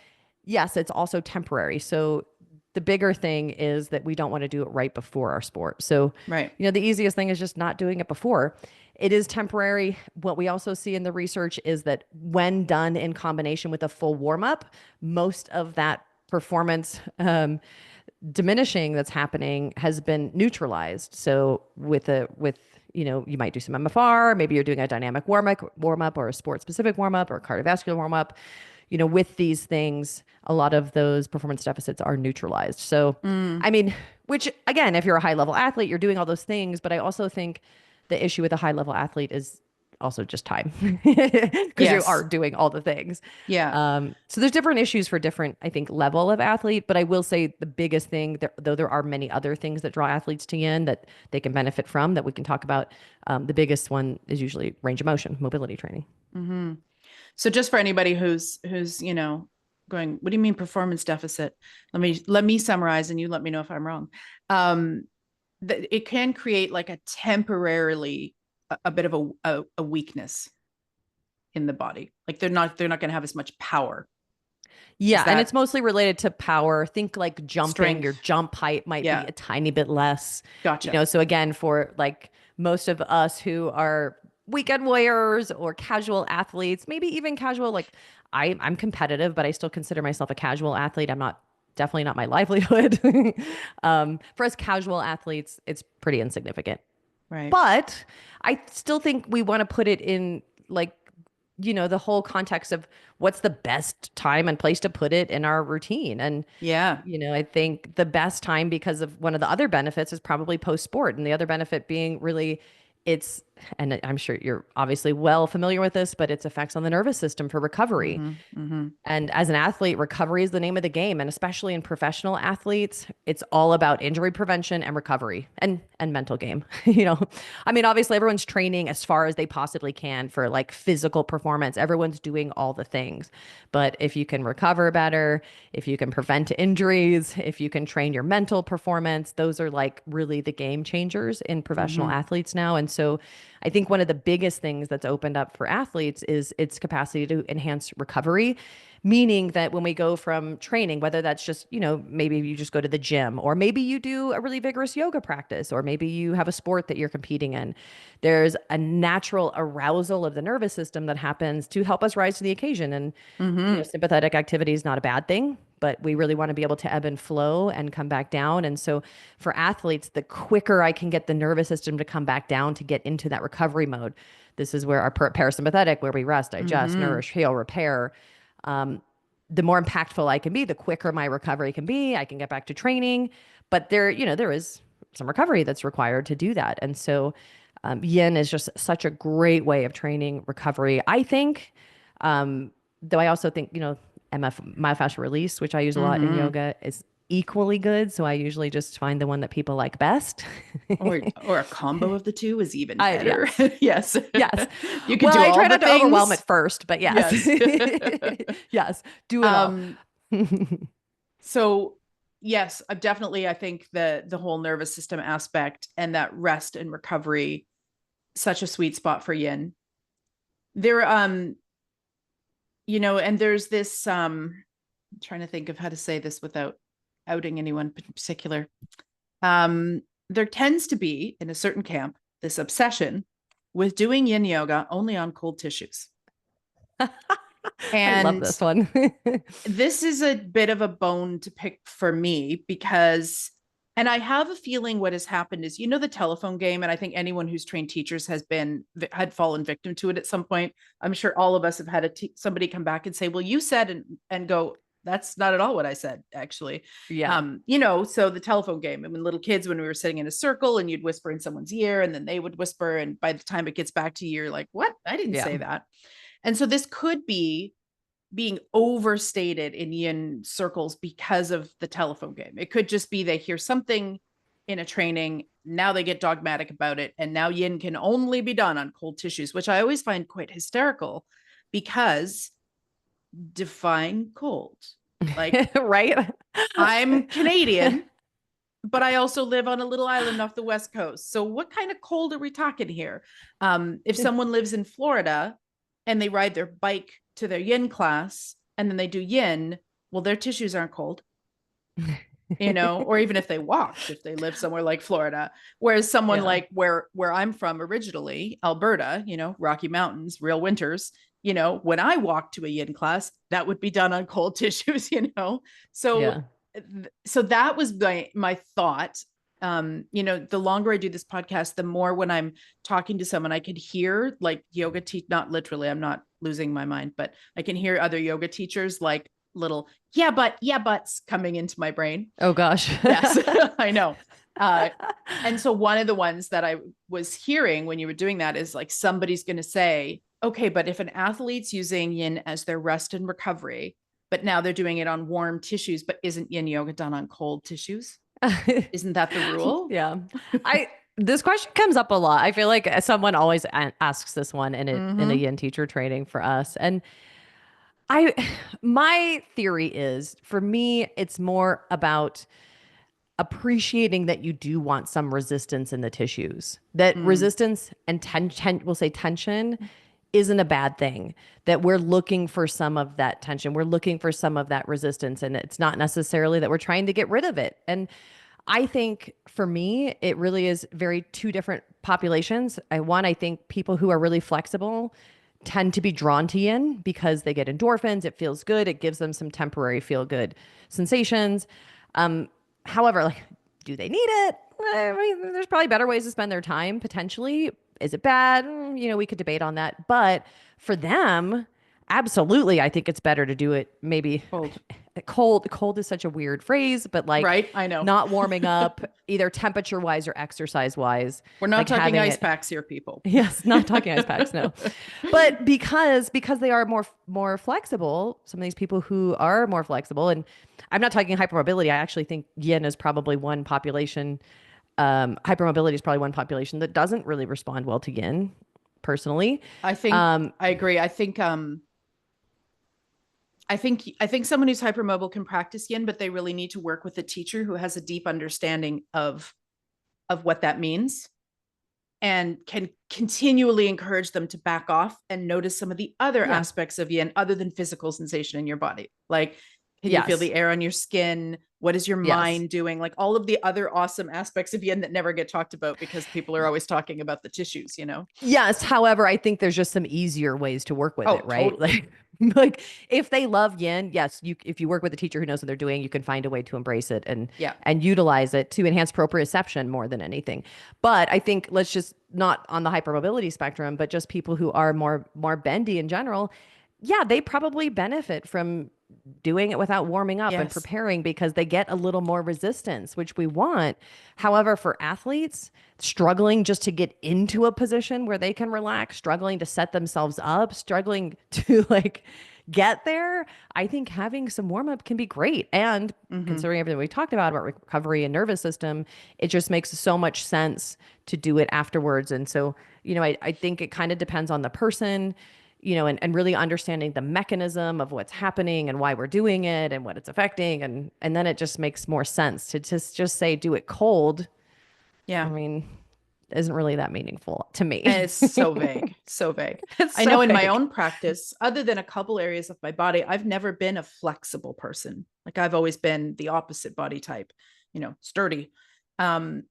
yes, it's also temporary. So the bigger thing is that we don't want to do it right before our sport. So, Right. the easiest thing is just not doing it before. It is temporary. What we also see in the research is that when done in combination with a full warm up, most of that performance diminishing that's happening has been neutralized. So you might do some MFR, maybe you're doing a dynamic warm up or a sport specific warm up or a cardiovascular warm up. With these things, a lot of those performance deficits are neutralized. So, Mm. I mean, which again, if you're a high level athlete, you're doing all those things. But I also think the issue with a high level athlete is also just time because you are Yes. doing all the things. Yeah. So there's different issues for different, I think, level of athlete. But I will say the biggest thing, though there are many other things that draw athletes to yin that they can benefit from that we can talk about. The biggest one is usually range of motion, mobility training. Mm-hmm. So just for anybody who's going, what do you mean performance deficit? Let me summarize, and you let me know if I'm wrong. Um, that it can create like a temporarily a bit of a weakness in the body. Like they're not going to have as much power. Is Yeah, and it's that mostly related to power. Think like jumping, your strength? jump height might be Yeah. a tiny bit less. Gotcha. So again, for like most of us who are weekend warriors or casual athletes, maybe even casual, like I'm competitive, but I still consider myself a casual athlete. I'm not definitely not my livelihood. For us casual athletes, it's pretty insignificant. Right. But I still think we want to put it in like, the whole context of what's the best time and place to put it in our routine. And, Yeah. I think the best time because of one of the other benefits is probably post sport. And the other benefit being really it's, and I'm sure you're obviously well familiar with this, but its effects on the nervous system for recovery. Mm-hmm. Mm-hmm. And as an athlete, recovery is the name of the game. And especially in professional athletes, it's all about injury prevention and recovery and mental game. I mean, obviously everyone's training as far as they possibly can for like physical performance. Everyone's doing all the things. But if you can recover better, if you can prevent injuries, if you can train your mental performance, those are like really the game changers in professional Mm-hmm. athletes now. And so I think one of the biggest things that's opened up for athletes is its capacity to enhance recovery, meaning that when we go from training, whether that's just, maybe you just go to the gym, or maybe you do a really vigorous yoga practice, or maybe you have a sport that you're competing in, there's a natural arousal of the nervous system that happens to help us rise to the occasion. And, Mm-hmm. sympathetic activity is not a bad thing, but we really want to be able to ebb and flow and come back down. And so for athletes, the quicker I can get the nervous system to come back down to get into that recovery mode, this is where our parasympathetic, where we rest, digest, Mm-hmm. nourish, heal, repair, um, the more impactful I can be, the quicker my recovery can be. I can get back to training, but there is some recovery that's required to do that. And so, yin is just such a great way of training recovery, I think. Though I also think, myofascial release, which I use a lot in Mm-hmm. yoga, is equally good. So I usually just find the one that people like best. Or a combo of the two is even better. Yes. Yes. Yes. You could Well, do I all try the not to overwhelm things. it first, but yes. Yes. Yes. Do it all. um, so yes, definitely I think the whole nervous system aspect and that rest and recovery, such a sweet spot for yin. There and there's this I'm trying to think of how to say this without outing anyone in particular. Um, there tends to be in a certain camp this obsession with doing yin yoga only on cold tissues. I love And this one. this is a bit of a bone to pick for me because, and I have a feeling what has happened is, the telephone game. And I think anyone who's trained teachers had fallen victim to it at some point. I'm sure all of us have had somebody come back and say, well, you said, and go, that's not at all what I said, actually. Yeah. So the telephone game, I mean, little kids, when we were sitting in a circle and you'd whisper in someone's ear and then they would whisper. And by the time it gets back to you, you're like, what? I didn't Yeah. say that. And so this could be being overstated in yin circles because of the telephone game. It could just be they hear something in a training, now they get dogmatic about it, and now yin can only be done on cold tissues, which I always find quite hysterical because define cold. Like, Right? I'm Canadian, but I also live on a little island off the West Coast. So what kind of cold are we talking here? If someone lives in Florida and they ride their bike to their yin class and then they do yin, well, their tissues aren't cold, or even if they walked, if they live somewhere like Florida. Whereas someone Yeah. like where I'm from originally, Alberta, Rocky Mountains, real winters, when I walked to a yin class, that would be done on cold tissues. So Yeah. so that was my thought. The longer I do this podcast, the more when I'm talking to someone, I could hear like yoga not literally, I'm not losing my mind, but I can hear other yoga teachers like little yeah buts coming into my brain. Oh gosh. Yes. I know. And so one of the ones that I was hearing when you were doing that is like somebody's going to say, okay, but if an athlete's using yin as their rest and recovery, but now they're doing it on warm tissues, but isn't yin yoga done on cold tissues? Isn't that the rule? Yeah. I This question comes up a lot. I feel like someone always asks this one in a Mm-hmm. yin teacher training for us. And I my theory is for me it's more about appreciating that you do want some resistance in the tissues. That Mm. resistance and we'll say tension isn't a bad thing, that we're looking for some of that tension. We're looking for some of that resistance. And it's not necessarily that we're trying to get rid of it. And I think for me, it really is very two different populations. I think people who are really flexible tend to be drawn to yin because they get endorphins. It feels good. It gives them some temporary feel good sensations. Um, However, like, do they need it? I mean, there's probably better ways to spend their time potentially. Is it bad? We could debate on that. But for them, absolutely, I think it's better to do it maybe Cold. cold. Cold is such a weird phrase, but like Right? I know. not warming up either temperature wise or exercise wise, We're not like talking having ice it. packs here, people. Yes, not talking ice packs, no. But because they are more flexible, some of these people who are more flexible, and I'm not talking hypermobility. I actually think yin is probably one population. Hypermobility is probably one population that doesn't really respond well to yin, personally. I think I agree. I think someone who's hypermobile can practice yin, but they really need to work with a teacher who has a deep understanding of what that means and can continually encourage them to back off and notice some of the other Yeah. aspects of yin other than physical sensation in your body. Like, can you feel Yes. the air on your skin? What is your Yes. mind doing? Like all of the other awesome aspects of yin that never get talked about because people are always talking about the tissues, you know? Yes. However, I think there's just some easier ways to work with Oh, it, right? totally. Like if they love yin, yes, if you work with a teacher who knows what they're doing, you can find a way to embrace it Yeah. and utilize it to enhance proprioception more than anything. But I think let's just not on the hypermobility spectrum, but just people who are more bendy in general, yeah, they probably benefit from doing it without warming up and Yes. preparing because they get a little more resistance, which we want. However, for athletes struggling just to get into a position where they can relax, struggling to set themselves up, struggling to like get there, I think having some warm up can be great. And Mm-hmm. considering everything we talked about recovery and nervous system, it just makes so much sense to do it afterwards. And so, I think it kind of depends on the person, and really understanding the mechanism of what's happening and why we're doing it and what it's affecting. And then it just makes more sense to just say, do it cold. I Yeah. mean, isn't really that meaningful to And me. it's so vague, so vague. It's I so know in my big. own practice, other than a couple areas of my body, I've never been a flexible person. Like I've always been the opposite body type, sturdy. And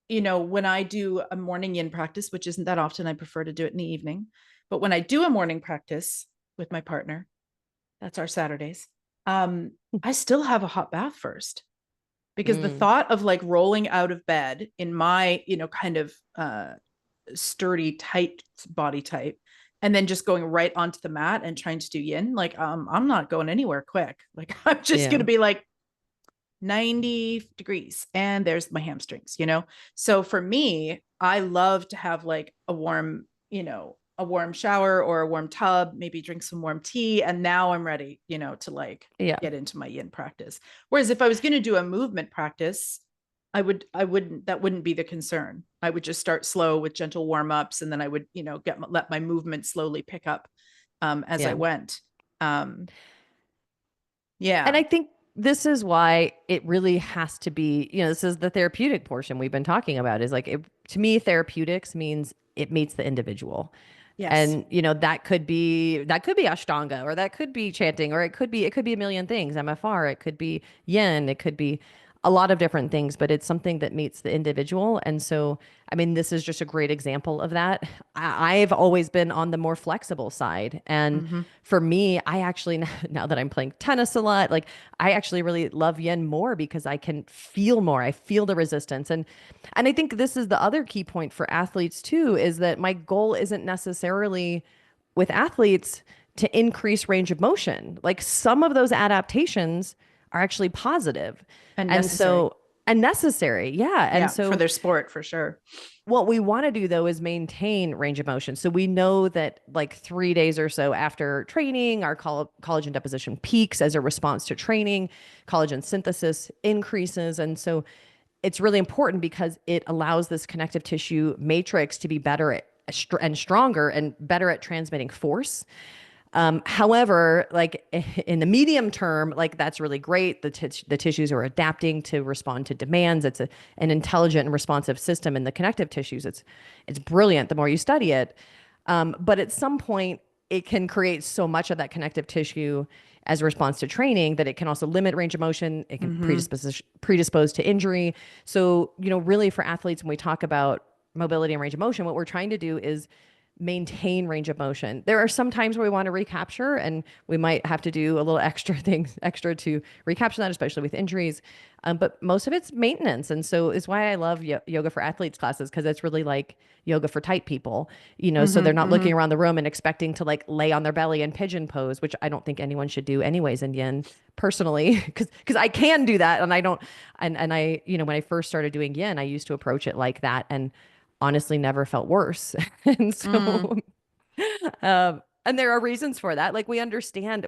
when I do a morning yin practice, which isn't that often, I prefer to do it in the evening. But when I do a morning practice with my partner, that's our Saturdays, I still have a hot bath first because the Mm, thought of like rolling out of bed in my, kind of sturdy, tight body type, and then just going right onto the mat and trying to do yin, like I'm not going anywhere quick. Like I'm just yeah. gonna be like 90 degrees and there's my hamstrings. So for me, I love to have like a warm shower or a warm tub, maybe drink some warm tea, and now I'm ready, to like Yeah. get into my yin practice. Whereas if I was going to do a movement practice, that wouldn't be the concern. I would just start slow with gentle warm-ups, and then I would, let my movement slowly pick up as I Yeah. went. Um, And yeah. I think this is why it really has to be, this is the therapeutic portion we've been talking about is like, to me, therapeutics means it meets the individual. Yes. And that could be Ashtanga, or that could be chanting, or it could be a million things. MFR, it could be yin, it could be a lot of different things, but it's something that meets the individual. And so, I mean, this is just a great example of that. I've always been on the more flexible side. And Mm-hmm. for me, I actually, now that I'm playing tennis a lot, like I actually really love yin more because I can feel more. I feel the resistance. And I think this is the other key point for athletes too, is that my goal isn't necessarily with athletes to increase range of motion. Like some of those adaptations are actually positive. And And necessary. so, and necessary. Yeah. And Yeah, for so their sport, for sure. what we want to do though is maintain range of motion. So we know that like 3 days or so after training, our collagen deposition peaks as a response to training, collagen synthesis increases. And so it's really important because it allows this connective tissue matrix to be better and stronger and better at transmitting force. However, like in the medium term, like that's really great. The tissues are adapting to respond to demands. It's an intelligent and responsive system in the connective tissues. It's brilliant the more you study it. But at some point, it can create so much of that connective tissue as a response to training that it can also limit range of motion. It can Mm-hmm. predispose to injury. So, really for athletes, when we talk about mobility and range of motion, what we're trying to do is maintain range of motion. There are some times where we want to recapture and we might have to do a little extra things extra to recapture that, especially with injuries. But most of it's maintenance. And so is why I love yoga for athletes classes, because it's really like yoga for tight people, so they're Mm-hmm. not looking Mm-hmm. around the room and expecting to like lay on their belly and pigeon pose, which I don't think anyone should do anyways in yin personally, because I can do that. And I don't, and I, when I first started doing yin, I used to approach it like that. And honestly never felt worse. And Mm. so, and there are reasons for that. Like we understand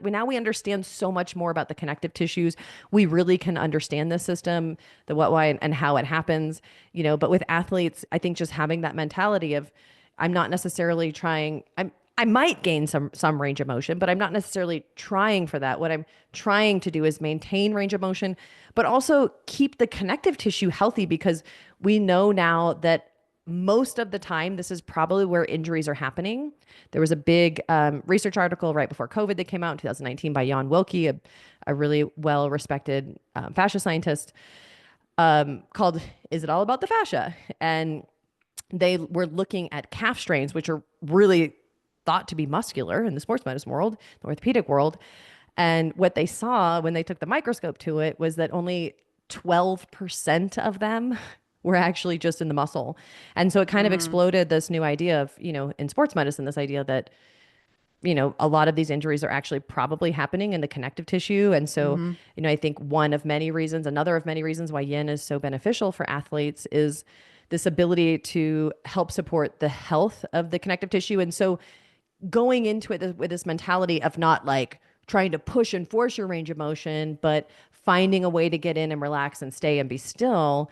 so much more about the connective tissues. We really can understand the system, the what, why, and how it happens, but with athletes, I think just having that mentality of, I'm not necessarily trying, I might gain some range of motion, but I'm not necessarily trying for that. What I'm trying to do is maintain range of motion, but also keep the connective tissue healthy, because we know now that most of the time, this is probably where injuries are happening. There was a big research article right before COVID that came out in 2019 by Jan Wilke, a really well respected fascia scientist, called Is It All About the Fascia? And they were looking at calf strains, which are really thought to be muscular in the sports medicine world, the orthopedic world. And what they saw when they took the microscope to it was that only 12% of them were actually just in the muscle. And so it kind of Mm-hmm. exploded this new idea of, in sports medicine, this idea that, a lot of these injuries are actually probably happening in the connective tissue. And so, Mm-hmm. I think another of many reasons why yin is so beneficial for athletes is this ability to help support the health of the connective tissue. And so going into it with this mentality of not like trying to push and force your range of motion, but finding a way to get in and relax and stay and be still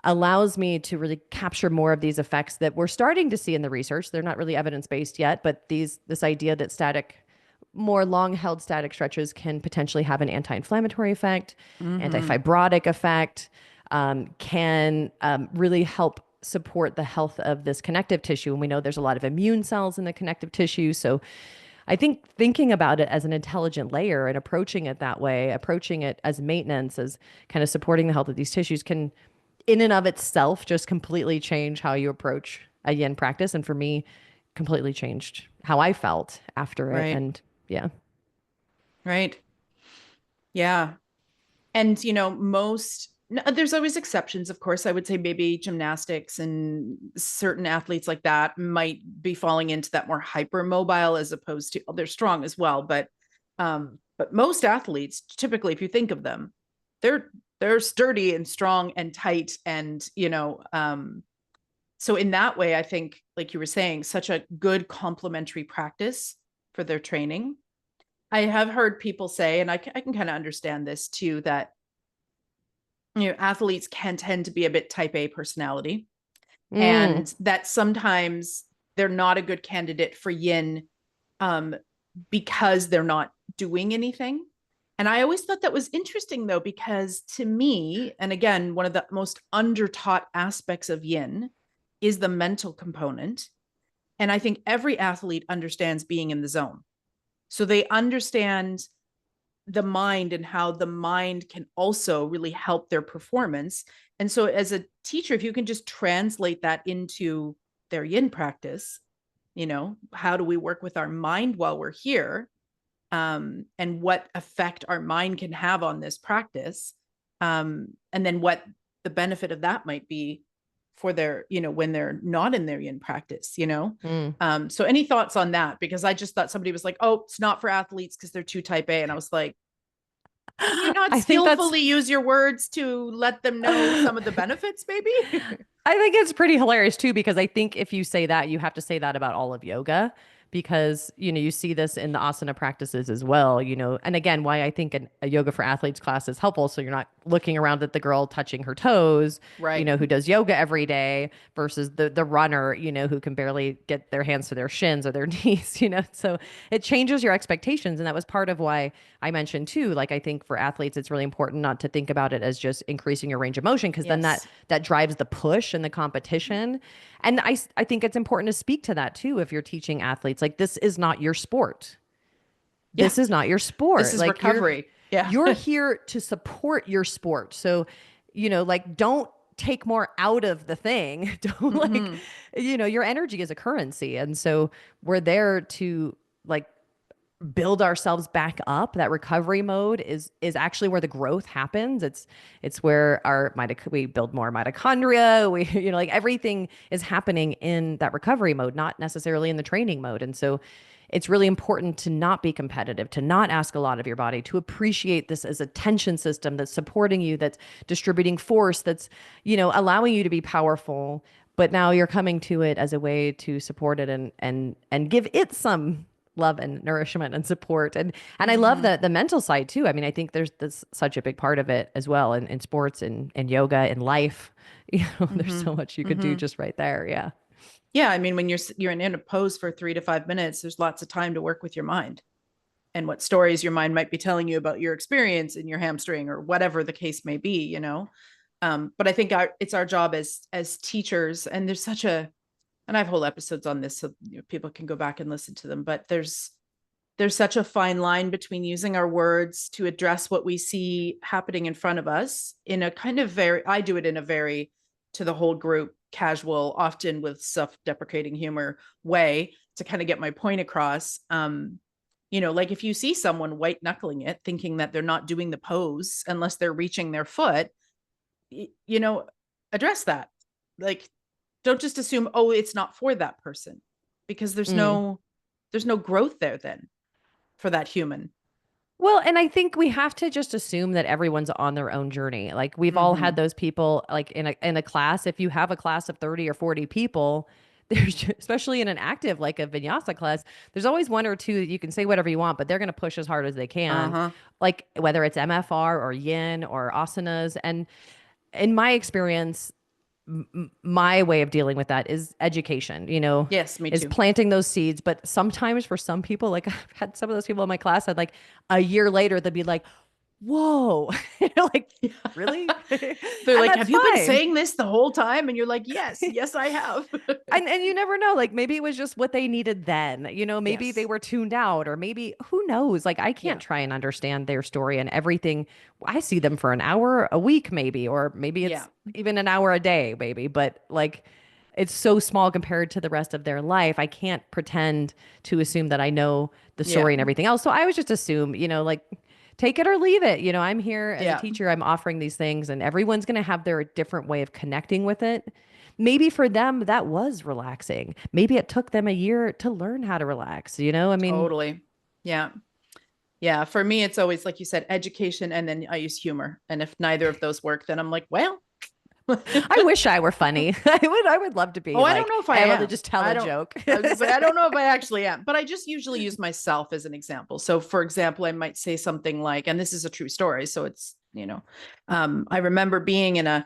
allows me to really capture more of these effects that we're starting to see in the research. They're not really evidence-based yet, but this idea that more long-held static stretches can potentially have an anti-inflammatory effect, Mm-hmm. anti-fibrotic effect, can really help support the health of this connective tissue. And we know there's a lot of immune cells in the connective tissue. So I think thinking about it as an intelligent layer and approaching it that way, approaching it as maintenance, as kind of supporting the health of these tissues, can in and of itself just completely change how you approach a yin practice. And for me, completely changed how I felt after it. Right. And yeah. Right. Yeah. And, there's always exceptions, of course. I would say maybe gymnastics and certain athletes like that might be falling into that more hypermobile as opposed to, they're strong as well. But most athletes, typically, if you think of them, they're sturdy and strong and tight. And, so in that way, I think, like you were saying, such a good complementary practice for their training. I have heard people say, and I can kind of understand this too, that athletes can tend to be a bit type A personality, Mm. and that sometimes they're not a good candidate for yin, um, because they're not doing anything. And I always thought that was interesting though, because to me, and again, one of the most undertaught aspects of yin is the mental component. And I think every athlete understands being in the zone. So they understand the mind and how the mind can also really help their performance. And so, as a teacher, if you can just translate that into their yin practice, how do we work with our mind while we're here? And what effect our mind can have on this practice. And then what the benefit of that might be for their, when they're not in their yin practice. Mm. So any thoughts on that? Because I just thought somebody was like, oh, it's not for athletes because they're too type A. And I was like, can you not I think that's skillfully use your words to let them know some of the benefits, maybe? I think it's pretty hilarious too, because I think if you say that, you have to say that about all of yoga, because, you see this in the asana practices as well, and again, why I think a yoga for athletes class is helpful. So you're not looking around at the girl touching her toes, Right. who does yoga every day versus the runner, who can barely get their hands to their shins or their knees, so it changes your expectations. And that was part of why I mentioned too, like, I think for athletes, it's really important not to think about it as just increasing your range of motion, because then Yes. that drives the push and the competition. And I think it's important to speak to that too. If you're teaching athletes, like, this is not your sport. Yeah. This is not your This sport. is Like, recovery. Yeah. you're here to support your sport. So, like, don't take more out of the thing. Don't, like, Hmm. your energy is a currency. And so we're there to, like, build ourselves back up. That recovery mode is actually where the growth happens. It's where we build more mitochondria. We like, everything is happening in that recovery mode, not necessarily in the training mode. And so it's really important to not be competitive, to not ask a lot of your body, to appreciate this as a tension system that's supporting you, that's distributing force, that's, allowing you to be powerful. But now you're coming to it as a way to support it and give it some love and nourishment and support. And I love Hmm. the mental side too. I mean, I think there's such a big part of it as well in sports and yoga and life. There's Hmm. so much you could do Hmm. just right there. Yeah. Yeah. I mean, when you're in a pose for 3 to 5 minutes, there's lots of time to work with your mind and what stories your mind might be telling you about your experience in your hamstring or whatever the case may be, but I think it's our job as teachers, and there's such a, and I have whole episodes on this, so people can go back and listen to them, but there's such a fine line between using our words to address what we see happening in front of us in a kind of very, I do it in a very, to the whole group, casual, often with self-deprecating humor way, to kind of get my point across. Like, if you see someone white knuckling it, thinking that they're not doing the pose unless they're reaching their foot, you know, address that. Like, don't just assume, oh, it's not for that person, because Mm. there's no growth there then for that human. Well, and I think we have to just assume that everyone's on their own journey. Like, we've all had Hmm. those people, like, in a class. If you have a class of 30 or 40 people, there's especially in an active, like a vinyasa class, there's always one or two that you can say whatever you want, but they're going to push as hard as they can. Uh-huh. Like, whether it's MFR or yin or asanas. And in my experience, my way of dealing with that is education, Yes, me is too. planting those seeds. But sometimes for some people, like, I've had some of those people in my class, I'd, like, a year later, they'd be like, whoa, like, really? They're And like, that's have you been fine. saying this the whole time? And you're like, yes, I have. And you never know, like, maybe it was just what they needed then, maybe they Yes. were tuned out, or maybe, who knows, like, I can't Yeah. try and understand their story and everything. I see them for an hour a week, maybe, or maybe Yeah. it's even an hour a day, maybe, but, like, it's so small compared to the rest of their life. I can't pretend to assume that I know the Yeah. story and everything else. So I always just assume, like, take it or leave it. I'm here as a Yeah. teacher, I'm offering these things, and everyone's going to have their different way of connecting with it. Maybe for them that was relaxing. Maybe it took them a year to learn how to relax, I mean, Totally. Yeah. Yeah. For me, it's always, like you said, education. And then I use humor. And if neither of those work, then I'm like, well, I wish I were funny. I would love to be, oh, I don't like, know if I able to am. just tell I a don't, joke. I was gonna say, I don't know if I actually am, but I just usually use myself as an example. So for example, I might say something like, and this is a true story, so it's, I remember being in a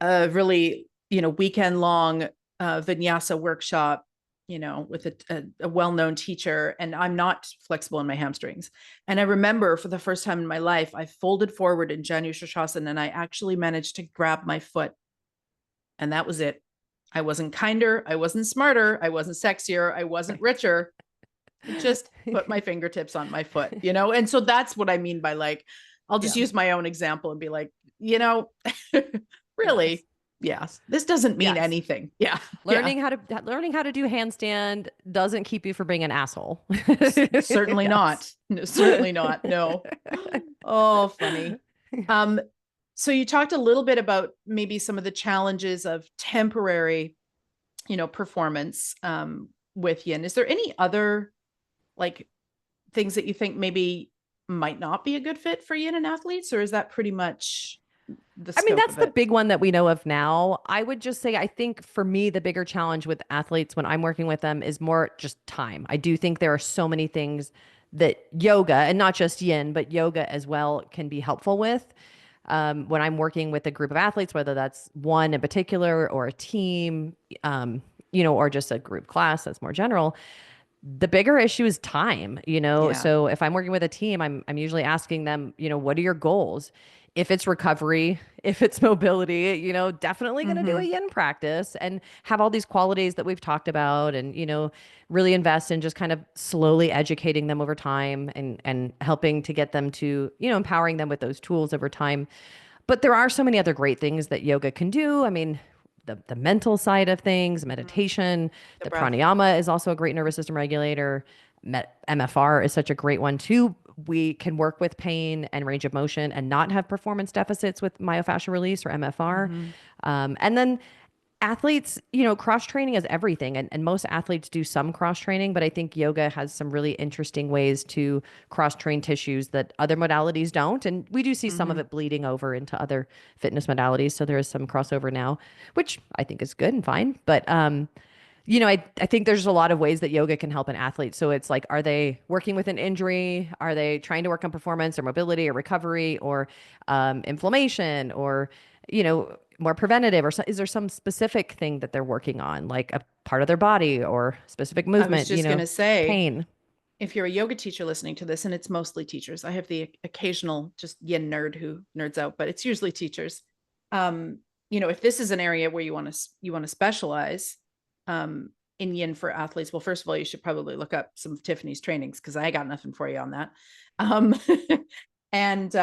really, weekend long vinyasa workshop, with a well-known teacher, and I'm not flexible in my hamstrings. And I remember for the first time in my life, I folded forward in Janu Shasana, and I actually managed to grab my foot. And that was it. I wasn't kinder. I wasn't smarter. I wasn't sexier. I wasn't richer. I just put my fingertips on my foot, And so that's what I mean by, like, I'll just Yeah. use my own example and be like, Yes. really, yes, this doesn't mean Yes. anything. Yeah. Yeah. Learning how to do handstand doesn't keep you from being an asshole. Certainly Yes. not. No, certainly not. No. Oh, funny. Um, so you talked a little bit about maybe some of the challenges of temporary, performance with yin. Is there any other, like, things that you think maybe might not be a good fit for yin and athletes, or is that pretty much? the I mean, scope that's of the it. big one that we know of now. I would just say, I think for me, the bigger challenge with athletes when I'm working with them is more just time. I do think there are so many things that yoga, and not just yin, but yoga as well, can be helpful with. When I'm working with a group of athletes, whether that's one in particular or a team, or just a group class that's more general, the bigger issue is time, Yeah. so if I'm working with a team, I'm usually asking them, what are your goals? If it's recovery, if it's mobility, definitely going to do a Mm-hmm. yin practice and have all these qualities that we've talked about, and really invest in just kind of slowly educating them over time, and helping to get them to, empowering them with those tools over time. But there are so many other great things that yoga can do. I mean, the mental side of things, Mm-hmm. meditation, The the breath. pranayama is also a great nervous system regulator. MFR is such a great one too. We can work with pain and range of motion and not have performance deficits with myofascial release or MFR. Mm-hmm. And then athletes, cross training is everything. And most athletes do some cross training, but I think yoga has some really interesting ways to cross train tissues that other modalities don't. And we do see some of Mm-hmm. it bleeding over into other fitness modalities. So there is some crossover now, which I think is good and fine. But, I think there's a lot of ways that yoga can help an athlete. So it's like, are they working with an injury? Are they trying to work on performance or mobility or recovery or inflammation or, more preventative? Or is there some specific thing that they're working on, like a part of their body or specific I was movement, just going to say, pain? if you're a yoga teacher listening to this, and it's mostly teachers, I have the occasional just yin nerd who nerds out, but it's usually teachers. Um, if this is an area where you want to specialize um, in yin for athletes, well, first of all, you should probably look up some of Tiffany's trainings because I got nothing for you on that. Um, and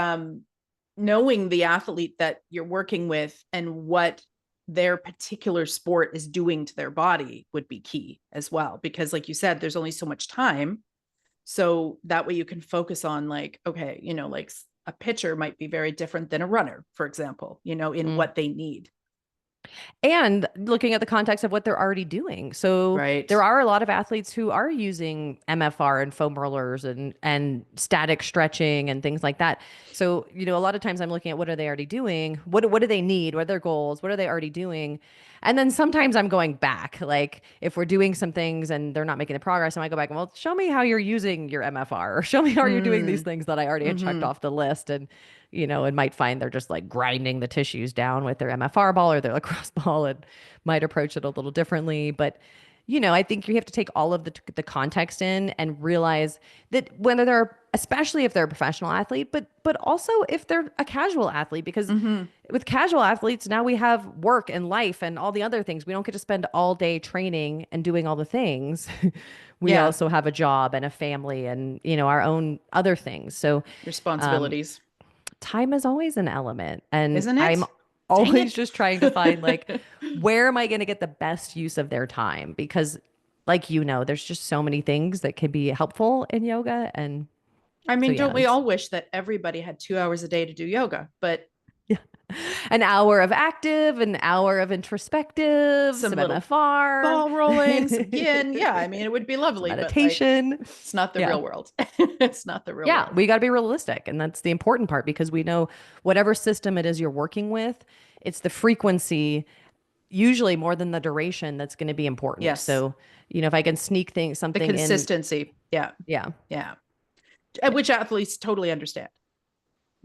knowing the athlete that you're working with and what their particular sport is doing to their body would be key as well, because like you said, there's only so much time, so that way you can focus on, like, okay, like a pitcher might be very different than a runner, for example, in Mm. what they need. And looking at the context of what they're already doing. So Right. there are a lot of athletes who are using MFR and foam rollers and static stretching and things like that. So, a lot of times I'm looking at what are they already doing? What do they need? What are their goals? What are they already doing? And then sometimes I'm going back. Like if we're doing some things and they're not making the progress, I might go back and, well, show me how you're using your MFR, or show me how you're doing these Mm. things that I already had checked Mm-hmm. off the list. And might find they're just like grinding the tissues down with their MFR ball or their lacrosse ball, and might approach it a little differently. But, I think you have to take all of the context in and realize that whether they're, especially if they're a professional athlete, but also if they're a casual athlete, because Mm-hmm. with casual athletes, now we have work and life and all the other things. We don't get to spend all day training and doing all the things. We Yeah. also have a job and a family and, our own other things. So, um, Responsibilities. time is always an element. And Isn't I'm it? Dang always it. just trying to find, like, where am I going to get the best use of their time? Because, like, there's just so many things that can be helpful in yoga. And I so, mean, yeah, don't we all wish that everybody had 2 hours a day to do yoga? But yeah. An hour of active, an hour of introspective, some some little MFR, ball rolling, some yin. Yeah, I mean, it would be some lovely, but like, meditation. it's not the Yeah. real world. It's not the real Yeah, world. we got to be realistic. And that's the important part, because we know whatever system it is you're working with, it's the frequency, usually more than the duration, that's going to be important. Yes. So, if I can sneak The something in, consistency. Yeah. yeah. Yeah. Which athletes totally understand.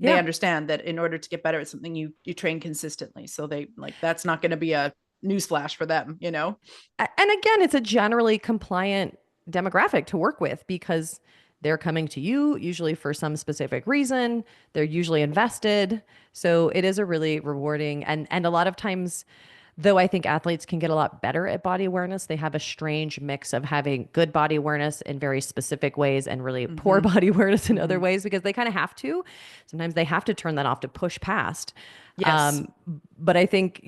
They Yeah. understand that in order to get better at something, you train consistently. So they, like, that's not going to be a newsflash for them. And again, it's a generally compliant demographic to work with, because they're coming to you usually for some specific reason. They're usually invested. So it is a really rewarding, and a lot of times, though I think athletes can get a lot better at body awareness, they have a strange mix of having good body awareness in very specific ways and really poor Mm-hmm. body awareness in other Mm-hmm. ways, because they kind of have to. Sometimes they have to turn that off to push past. Yes. Um, but I think,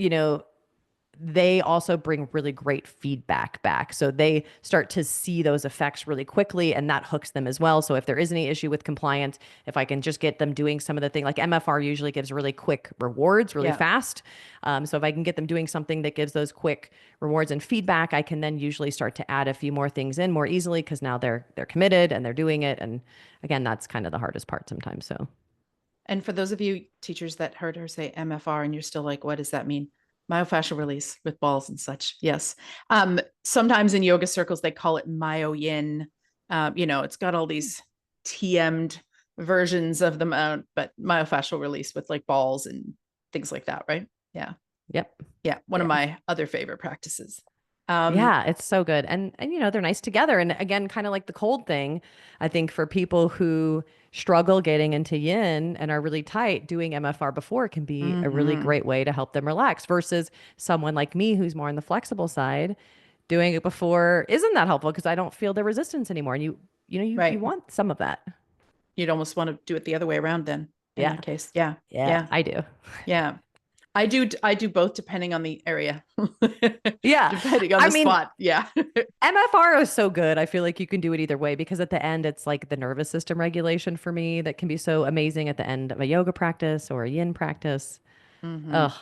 they also bring really great feedback back. So they start to see those effects really quickly, and that hooks them as well. So if there is any issue with compliance, if I can just get them doing some of the thing, like MFR usually gives really quick rewards really Yeah. fast. So if I can get them doing something that gives those quick rewards and feedback, I can then usually start to add a few more things in more easily, because now they're committed and they're doing it. And again, that's kind of the hardest part sometimes. So And for those of you teachers that heard her say MFR and you're still like, what does that mean? Myofascial release with balls and such. Yes. Sometimes in yoga circles, they call it myo yin. It's got all these TM'd versions of the but myofascial release with like balls and things like that, right? Yeah. Yep. Yeah. One of Yeah. my other favorite practices. Um, Yeah, it's so good. And they're nice together. And again, kind of like the cold thing, I think for people who struggle getting into yin and are really tight, doing MFR before can be a really mhm. great way to help them relax versus someone like me who's more on the flexible side, doing it before isn't that helpful because I don't feel the resistance anymore. And you Right. want some of that. You'd almost want to do it the other way around then in Yeah. that case. Yeah. Yeah, Yeah. I do. Yeah. I do both depending on the area. Yeah. Depending on I the mean, spot. Yeah. MFR is so good. I feel like you can do it either way because at the end, it's like the nervous system regulation for me that can be so amazing at the end of a yoga practice or a yin practice. Mhm. Oh,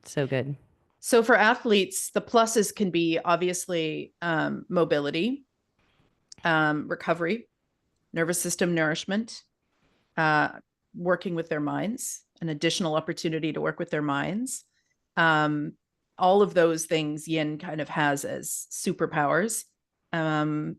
so good. So for athletes, the pluses can be obviously mobility, recovery, nervous system nourishment, uh, working with their minds, an additional opportunity to work with their minds. Um, all of those things Yin kind of has as superpowers. Um,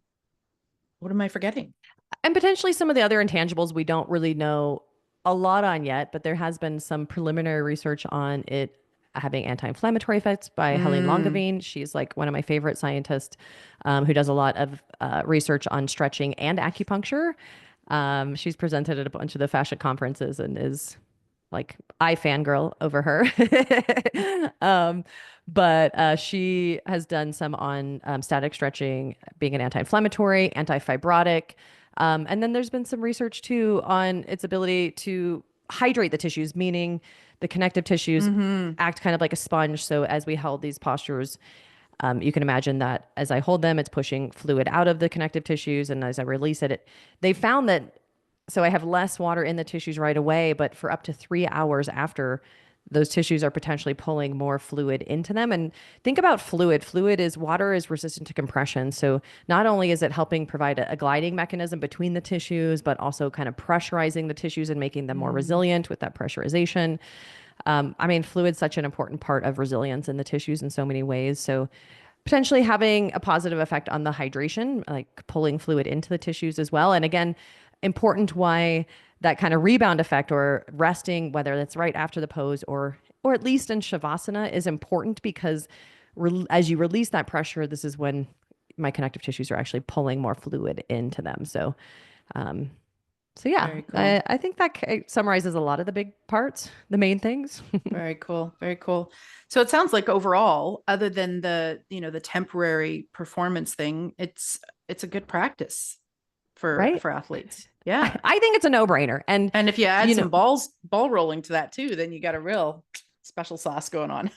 what am I forgetting? And potentially some of the other intangibles we don't really know a lot on yet, but there has been some preliminary research on it having anti-inflammatory effects by Helene Mm, Langevin. She's like one of my favorite scientists who does a lot of research on stretching and acupuncture. She's presented at a bunch of the fascia conferences and is like I fangirl over her. um, but she has done some on static stretching being an anti-inflammatory, anti-fibrotic. And then there's been some research too on its ability to hydrate the tissues, meaning the connective tissues hmm act kind of like a sponge. So as we held these postures, you can imagine that as I hold them, it's pushing fluid out of the connective tissues. And as I release it, they found that so I have less water in the tissues right away, but for up to 3 hours after, those tissues are potentially pulling more fluid into them. And think about fluid. Fluid is water is resistant to compression. So not only is it helping provide a gliding mechanism between the tissues, but also kind of pressurizing the tissues and making them more Mm, resilient with that pressurization. I mean, fluid's such an important part of resilience in the tissues in so many ways. So potentially having a positive effect on the hydration, like pulling fluid into the tissues as well. And again, important why that kind of rebound effect or resting, whether that's right after the pose or at least in shavasana, is important because as you release that pressure, this is when my connective tissues are actually pulling more fluid into them. Um, so yeah, very cool. I think that summarizes a lot of the big parts, the main things, Very cool. Very cool. So it sounds like overall, other than the temporary performance thing, it's a good practice for right? for athletes. Yeah. I think it's a no-brainer. And And if you add you know, some ball rolling to that too, then you got a real special sauce going on.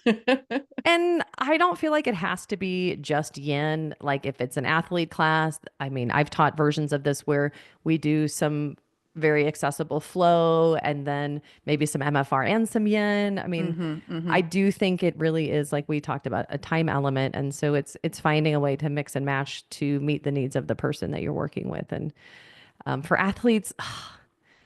and I don't feel like it has to be just yin. Like if it's an athlete class, I mean, I've taught versions of this where we do some very accessible flow and then maybe some MFR and some yin. I mean, hmm I do think it really is like we talked about a time element. And so it's finding a way to mix and match to meet the needs of the person that you're working with. And for athletes,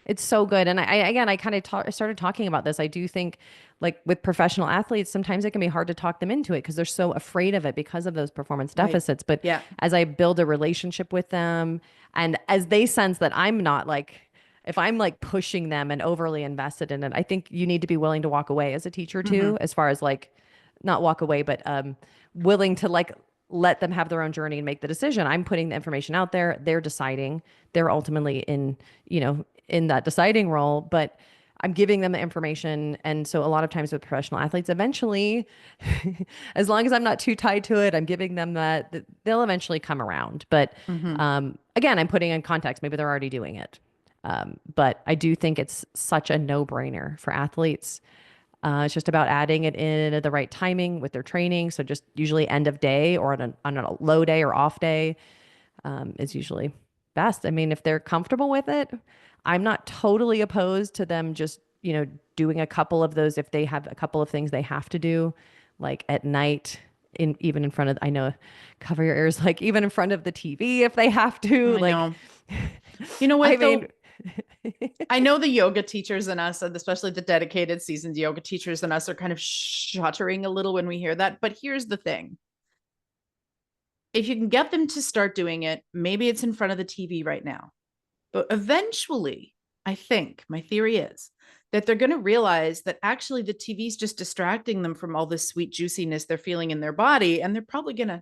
it's so good. And again, I kind of started talking about this. I do think, like with professional athletes, sometimes it can be hard to talk them into it because they're so afraid of it because of those performance Right. deficits. But Yeah. as I build a relationship with them and as they sense that I'm not like, if I'm like pushing them and overly invested in it, I think you need to be willing to walk away as a teacher too, hmm as far as like, not walk away, but willing to like let them have their own journey and make the decision. I'm putting the information out there. They're deciding. They're ultimately in that deciding role, but I'm giving them the information. And so a lot of times with professional athletes, eventually, as long as I'm not too tied to it, I'm giving them that they'll eventually come around. But hmm again, I'm putting in context. Maybe they're already doing it. But I do think it's such a no-brainer for athletes. It's just about adding it in at the right timing with their training. So just usually end of day or on a low day or off day is usually best. I mean, if they're comfortable with it, I'm not totally opposed to them just, doing a couple of those if they have a couple of things they have to do, like at night, even in front of, I know, cover your ears, like even in front of the TV if they have to. I Like, know. You know I what mean, though? I know the yoga teachers and us, and especially the dedicated seasoned yoga teachers and us, are kind of shuddering a little when we hear that. But here's the thing. If you can get them to start doing it, maybe it's in front of the TV right now. But eventually, I think my theory is that they're going to realize that actually the TV is just distracting them from all this sweet juiciness they're feeling in their body. And they're probably going to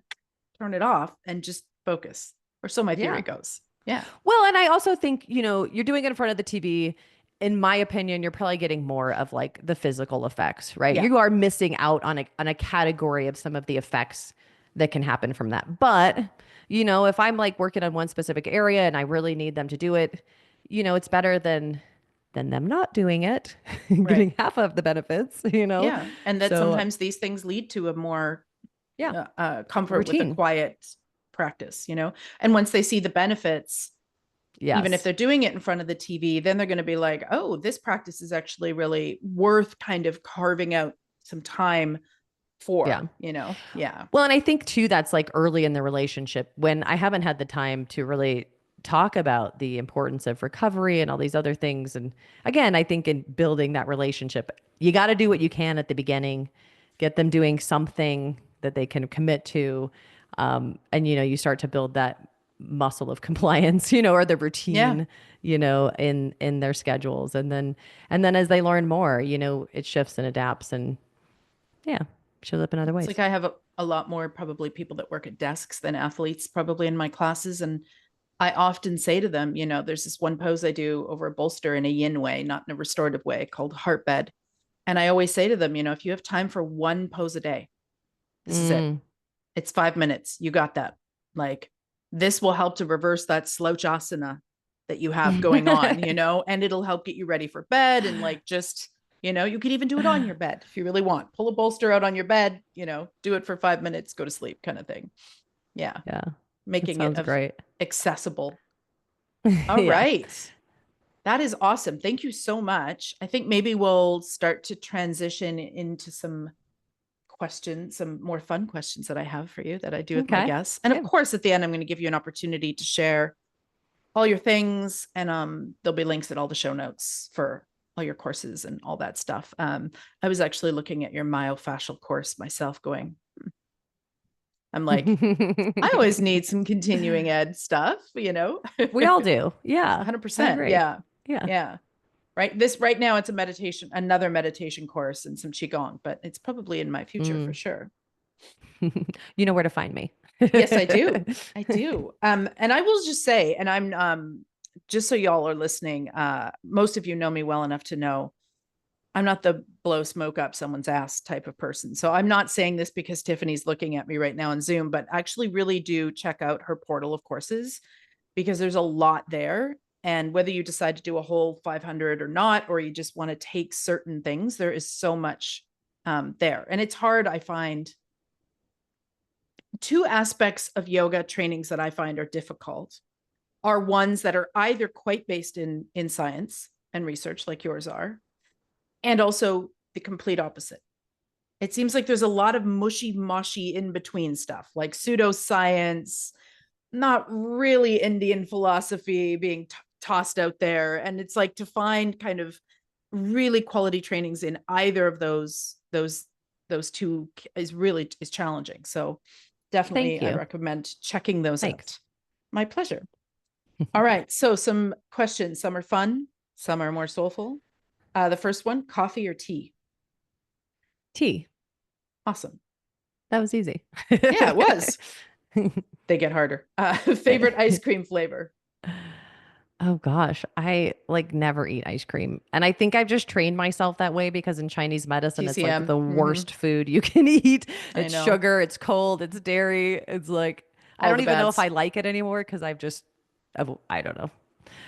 turn it off and just focus. Or so my theory Yeah. goes. Yeah. Well, and I also think, you're doing it in front of the TV. In my opinion, you're probably getting more of like the physical effects, right? Yeah. You are missing out on a category of some of the effects that can happen from that. But, if I'm like working on one specific area and I really need them to do it, it's better than them not doing it, Right. getting half of the benefits. Yeah. And that So, sometimes these things lead to a more yeah, a comfort with a routine. quiet practice. And once they see the benefits, even if Yes. they're doing it in front of the TV, then they're going to be like, oh, this practice is actually really worth kind of carving out some time Yeah. for. Yeah. Well, and I think too, that's like early in the relationship when I haven't had the time to really talk about the importance of recovery and all these other things. And again, I think in building that relationship, you got to do what you can at the beginning, get them doing something that they can commit to. And, you start to build that muscle of compliance, or the Yeah. routine, in their schedules. And then as they learn more, it shifts and adapts and yeah, shows up in other It's ways. like I have a lot more probably people that work at desks than athletes probably in my classes. And I often say to them, there's this one pose I do over a bolster in a yin way, not in a restorative way, called heart bed. And I always say to them, if you have time for one pose a day, this is it. Mm. It's 5 minutes. You got that. Like, this will help to reverse that slouchasana that you have going on, and it'll help get you ready for bed. And like, just, you can even do it on your bed if you really want. Pull a bolster out on your bed, do it for 5 minutes, go to sleep kind of thing. Yeah. Yeah, that Making it sounds great. accessible. All Yeah. right. That is awesome. Thank you so much. I think maybe we'll start to transition into some questions, some more fun questions that I have for you that I do with my Okay. guests. And of Yeah. course, at the end, I'm going to give you an opportunity to share all your things. And there'll be links in all the show notes for all your courses and all that stuff. I was actually looking at your myofascial course myself going, I'm like, I always need some continuing ed stuff. We all do. Yeah, I 100%. agree. Yeah. Yeah. Yeah. Right now it's a meditation, another meditation course and some qigong, but it's probably in my future for Mm. sure. You know where to find me. Yes, I do. I do. And I will just say, and I'm just so y'all are listening, most of you know me well enough to know I'm not the blow smoke up someone's ass type of person. So I'm not saying this because Tiffany's looking at me right now on Zoom, but actually really do check out her portal of courses because there's a lot there. And whether you decide to do a whole 500 or not, or you just want to take certain things, there is so much there. And it's hard, I find. Two aspects of yoga trainings that I find are difficult are ones that are either quite based in science and research like yours are, and also the complete opposite. It seems like there's a lot of mushy mushy in between stuff like pseudoscience, not really Indian philosophy being tossed out there. And it's like to find kind of really quality trainings in either of those two is challenging. So Thank definitely I you. recommend checking those Thanks. out. My pleasure. All right. So some questions. Some are fun, some are more soulful. The first one, coffee or tea? Tea. Awesome. That was easy. Yeah, it was. They get harder. Favorite ice cream flavor? Oh gosh, I like never eat ice cream. And I think I've just trained myself that way because in Chinese medicine, it's like TCM. the worst food you can eat. I It's know. sugar, it's cold, it's dairy. It's like, I All don't the even know if bads. I like it anymore because I don't know.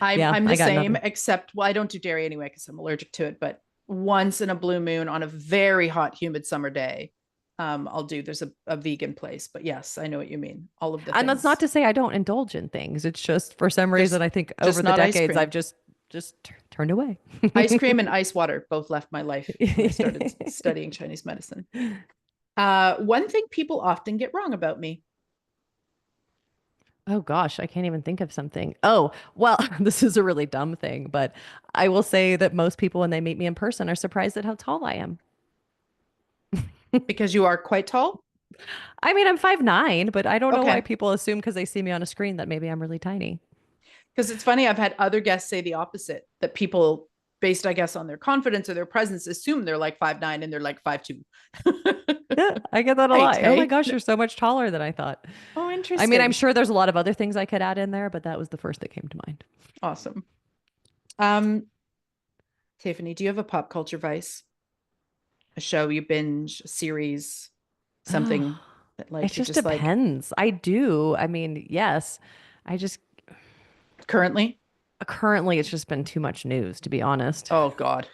I'm Yeah, I'm the I got same, nothing. except I don't do dairy anyway because I'm allergic to it. But once in a blue moon on a very hot, humid summer day, I'll do. There's a vegan place, but yes, I know what you mean. All of the And that's not things, to say I don't indulge in things. It's just for some reason just I think over just the not ice decades cream. I've just turned away. Ice cream and ice water both left my life when I started studying Chinese medicine. One thing people often get wrong about me. Oh gosh, I can't even think of something. Oh, well, this is a really dumb thing, but I will say that most people when they meet me in person are surprised at how tall I am. Because you are quite tall? I mean, I'm 5'9", but I don't know why Okay. people assume because they see me on a screen that maybe I'm really tiny. Because it's funny, I've had other guests say the opposite, that people, based, I guess, on their confidence or their presence, assume they're like 5'9" and they're like 5'2". Yeah, I get that a Right. lot. Oh my Hey. gosh, you're so much taller than I thought. Oh, I mean, I'm interesting. sure there's a lot of other things I could add in there, but that was the first that came to mind. Awesome. Um, Tiffany, do you have a pop culture vice? A show you binge, a series, Oh, something that it like you're just just like depends. I do. I mean, yes. I just currently? currently it's just been too much news, to be honest. Oh God.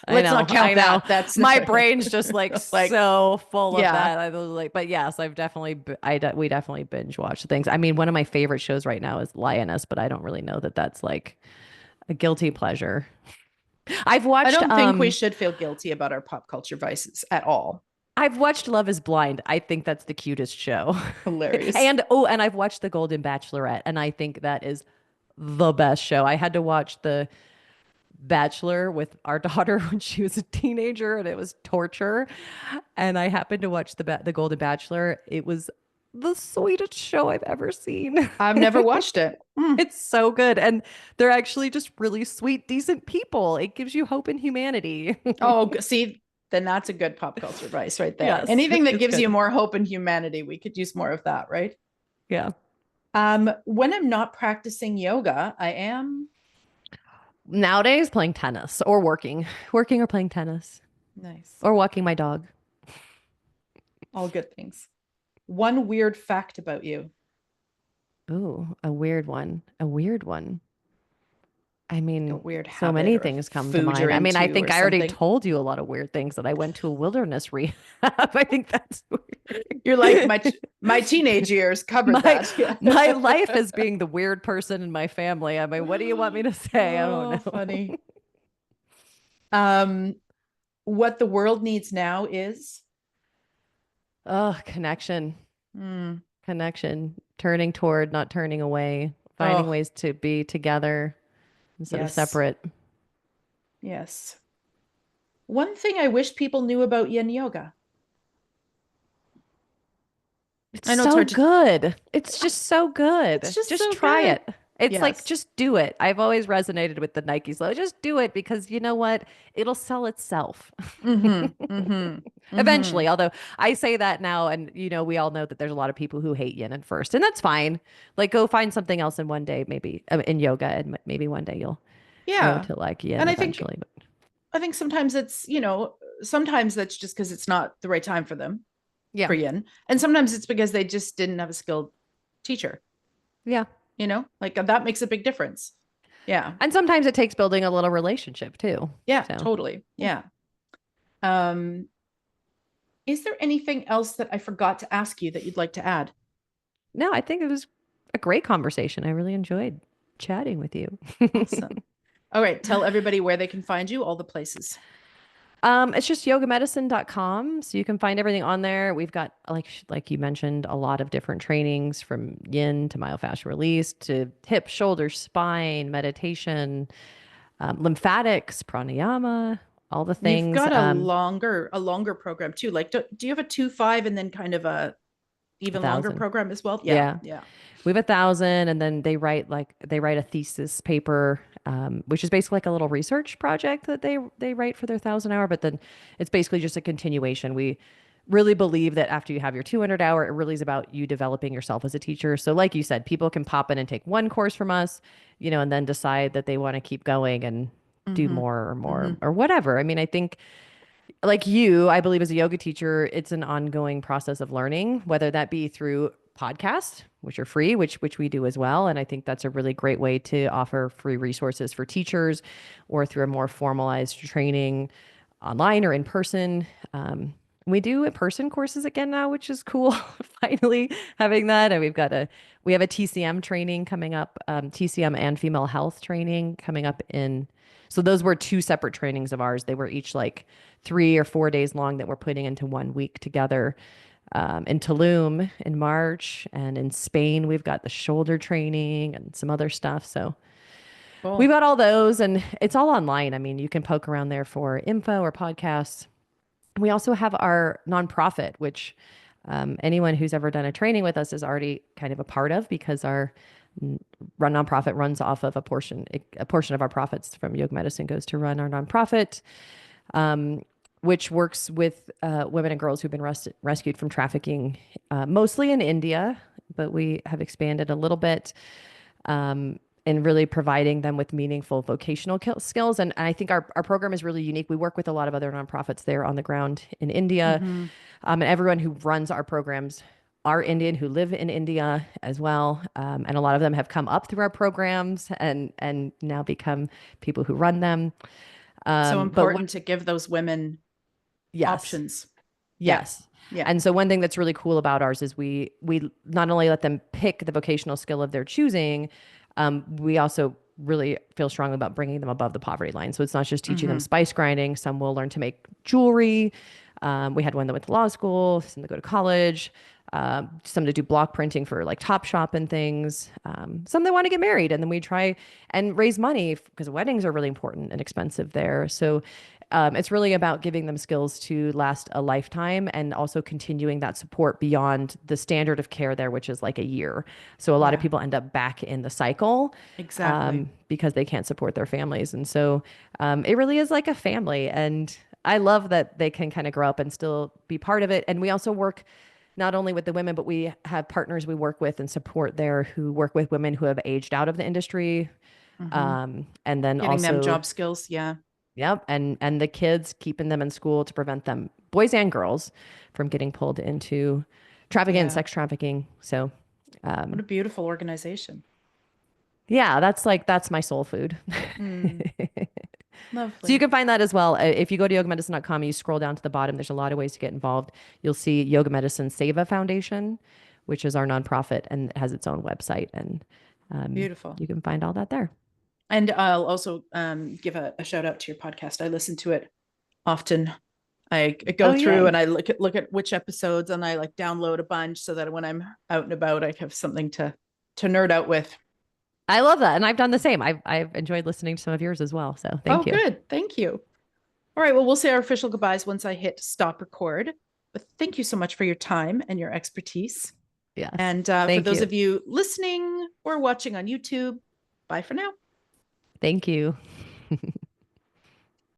I Let's know, not I count know. that. That's My brain's just like like, so full of yeah. that. I was like, but yes, I've definitely, we definitely binge watch things. I mean, one of my favorite shows right now is Lioness, but I don't really know that that's like a guilty pleasure. I don't think we should feel guilty about our pop culture vices at all. I've watched Love is Blind. I think that's the cutest show. Hilarious. And oh, and I've watched The Golden Bachelorette, and I think that is the best show. I had to watch The Bachelor with our daughter when she was a teenager, and it was torture. And I happened to watch the Golden Bachelor. It was the sweetest show I've ever seen. I've never watched it. Mm. It's so good, and they're actually just really sweet, decent people. It gives you hope in humanity. Oh, see, then that's a good pop culture vice right there. Yes, Anything that it's gives you good. more hope in humanity, we could use more of that, right? Yeah. When I'm not practicing yoga, I am Nowadays, playing tennis or working or playing tennis nice. or walking my dog. All good things. One weird fact about you. Ooh, a weird one. A weird one. I Like a mean, weird so habit many or a things come to food you're mind. I mean, I into or think I already something. told you a lot of weird things that I went to a wilderness rehab. I think that's You're like weird. my teenage years covered My that. Yeah. my life as being the weird person in my family. I mean, what do you want me to say? I don't Oh, know. funny. Um, what the world needs now is Oh, connection. mm, Connection. Turning toward, not turning away. Finding oh, ways to be together instead of yes. separate. Yes. One thing I wish people knew about yin yoga. It's I know it's so hard to good. It's just so it's good. just Just so try good. it. It's like, Yes. just do it. I've always resonated with the Nike slow. Just do it because you know what? It'll sell itself Mm-hmm. Mm-hmm. Mm-hmm. eventually. Although I say that now, and we all know that there's a lot of people who hate yin at first, and that's fine. Like, go find something else in one day, maybe in yoga, and maybe one day you'll grow Yeah. to like yin And eventually. But I think sometimes it's, sometimes that's just because it's not the right time for them yeah, for yin. And sometimes it's because they just didn't have a skilled teacher, yeah. like that makes a big difference. Yeah. And sometimes it takes building a little relationship too. Yeah, So. totally. Yeah. Yeah. Um, is there anything else that I forgot to ask you that you'd like to add? No, I think it was a great conversation. I really enjoyed chatting with you. Awesome. All right. Tell everybody where they can find you, all the places. It's just yogamedicine.com. So you can find everything on there. We've got, like you mentioned, a lot of different trainings from yin to myofascial release to hip, shoulder, spine, meditation, lymphatics, pranayama, all the You've things. got a longer program too. Like, do you have a 2-5 and then kind of a A even longer thousand. program as well? Yeah. Yeah. Yeah. We have 1,000, and then they write a thesis paper, which is basically like a little research project that they write for their 1,000 hour. But then it's basically just a continuation. We really believe that after you have your 200 hour, it really is about you developing yourself as a teacher. So, like you said, people can pop in and take one course from us, and then decide that they want to keep going and do Mm-hmm. more or more Mm-hmm. or whatever. I mean, I think like you, I believe as a yoga teacher, it's an ongoing process of learning, whether that be through podcasts, which are free, which we do as well. And I think that's a really great way to offer free resources for teachers, or through a more formalized training online or in person. We do in-person courses again now, which is cool. Finally having that, and we have a TCM training coming up, TCM and female health training coming up in. So those were two separate trainings of ours. They were each like 3 or 4 days long that we're putting into one week together. in Tulum in March, and in Spain we've got the shoulder training and some other stuff. So we've Cool. got all those, and it's all online. I mean, you can poke around there for info or podcasts. We also have our nonprofit, which anyone who's ever done a training with us is already kind of a part of, because our run nonprofit runs off of a portion of our profits from yoga medicine goes to run our nonprofit, um, which works with women and girls who've been rescued from trafficking, mostly in India, but we have expanded a little bit, in really providing them with meaningful vocational skills. And I think our program is really unique. We work with a lot of other nonprofits there on the ground in India. Mm-hmm. And everyone who runs our programs are Indian, who live in India as well. And a lot of them have come up through our programs and now become people who run them. So But what, important to give those women yes, options. Yeah. yes. Yeah. And so one thing that's really cool about ours is we not only let them pick the vocational skill of their choosing, we also really feel strongly about bringing them above the poverty line. So it's not just teaching them Mm-hmm. spice grinding. Some will learn to make jewelry. We had one that went to law school, some that go to college, some to do block printing for like Topshop and things. Some that want to get married, and then we try and raise money because weddings are really important and expensive there. So it's really about giving them skills to last a lifetime, and also continuing that support beyond the standard of care there, which is like a year. So a lot of Yeah, people end up back in the cycle, exactly. because they can't support their families. And so it really is like a family. And I love that they can kind of grow up and still be part of it. And we also work not only with the women, but we have partners we work with and support there who work with women who have aged out of the industry. Mm-hmm. And then Giving them also, job skills. Yeah. yep, and the kids, keeping them in school to prevent them, boys and girls, from getting pulled into trafficking and Yeah. sex trafficking. So, What um, a beautiful organization. yeah, that's my soul food. Mm, So you lovely. can find that as well. If you go to yogamedicine.com, you scroll down to the bottom, there's a lot of ways to get involved. You'll see Yoga Medicine Seva Foundation, which is our nonprofit, and it has its own website. And Beautiful. you can find all that there. And I'll also give a shout out to your podcast. I listen to it often. I go Oh, through yay. and I look at which episodes, and I like download a bunch so that when I'm out and about, I have something to nerd out with. I love that. And I've done the same. I've enjoyed listening to some of yours as well. So Oh, thank you. good. Thank you. All right. Well, we'll say our official goodbyes once I hit stop record. But thank you so much for your time and your expertise. Yes. And for Thank those you. of you listening or watching on YouTube, bye for now. Thank you.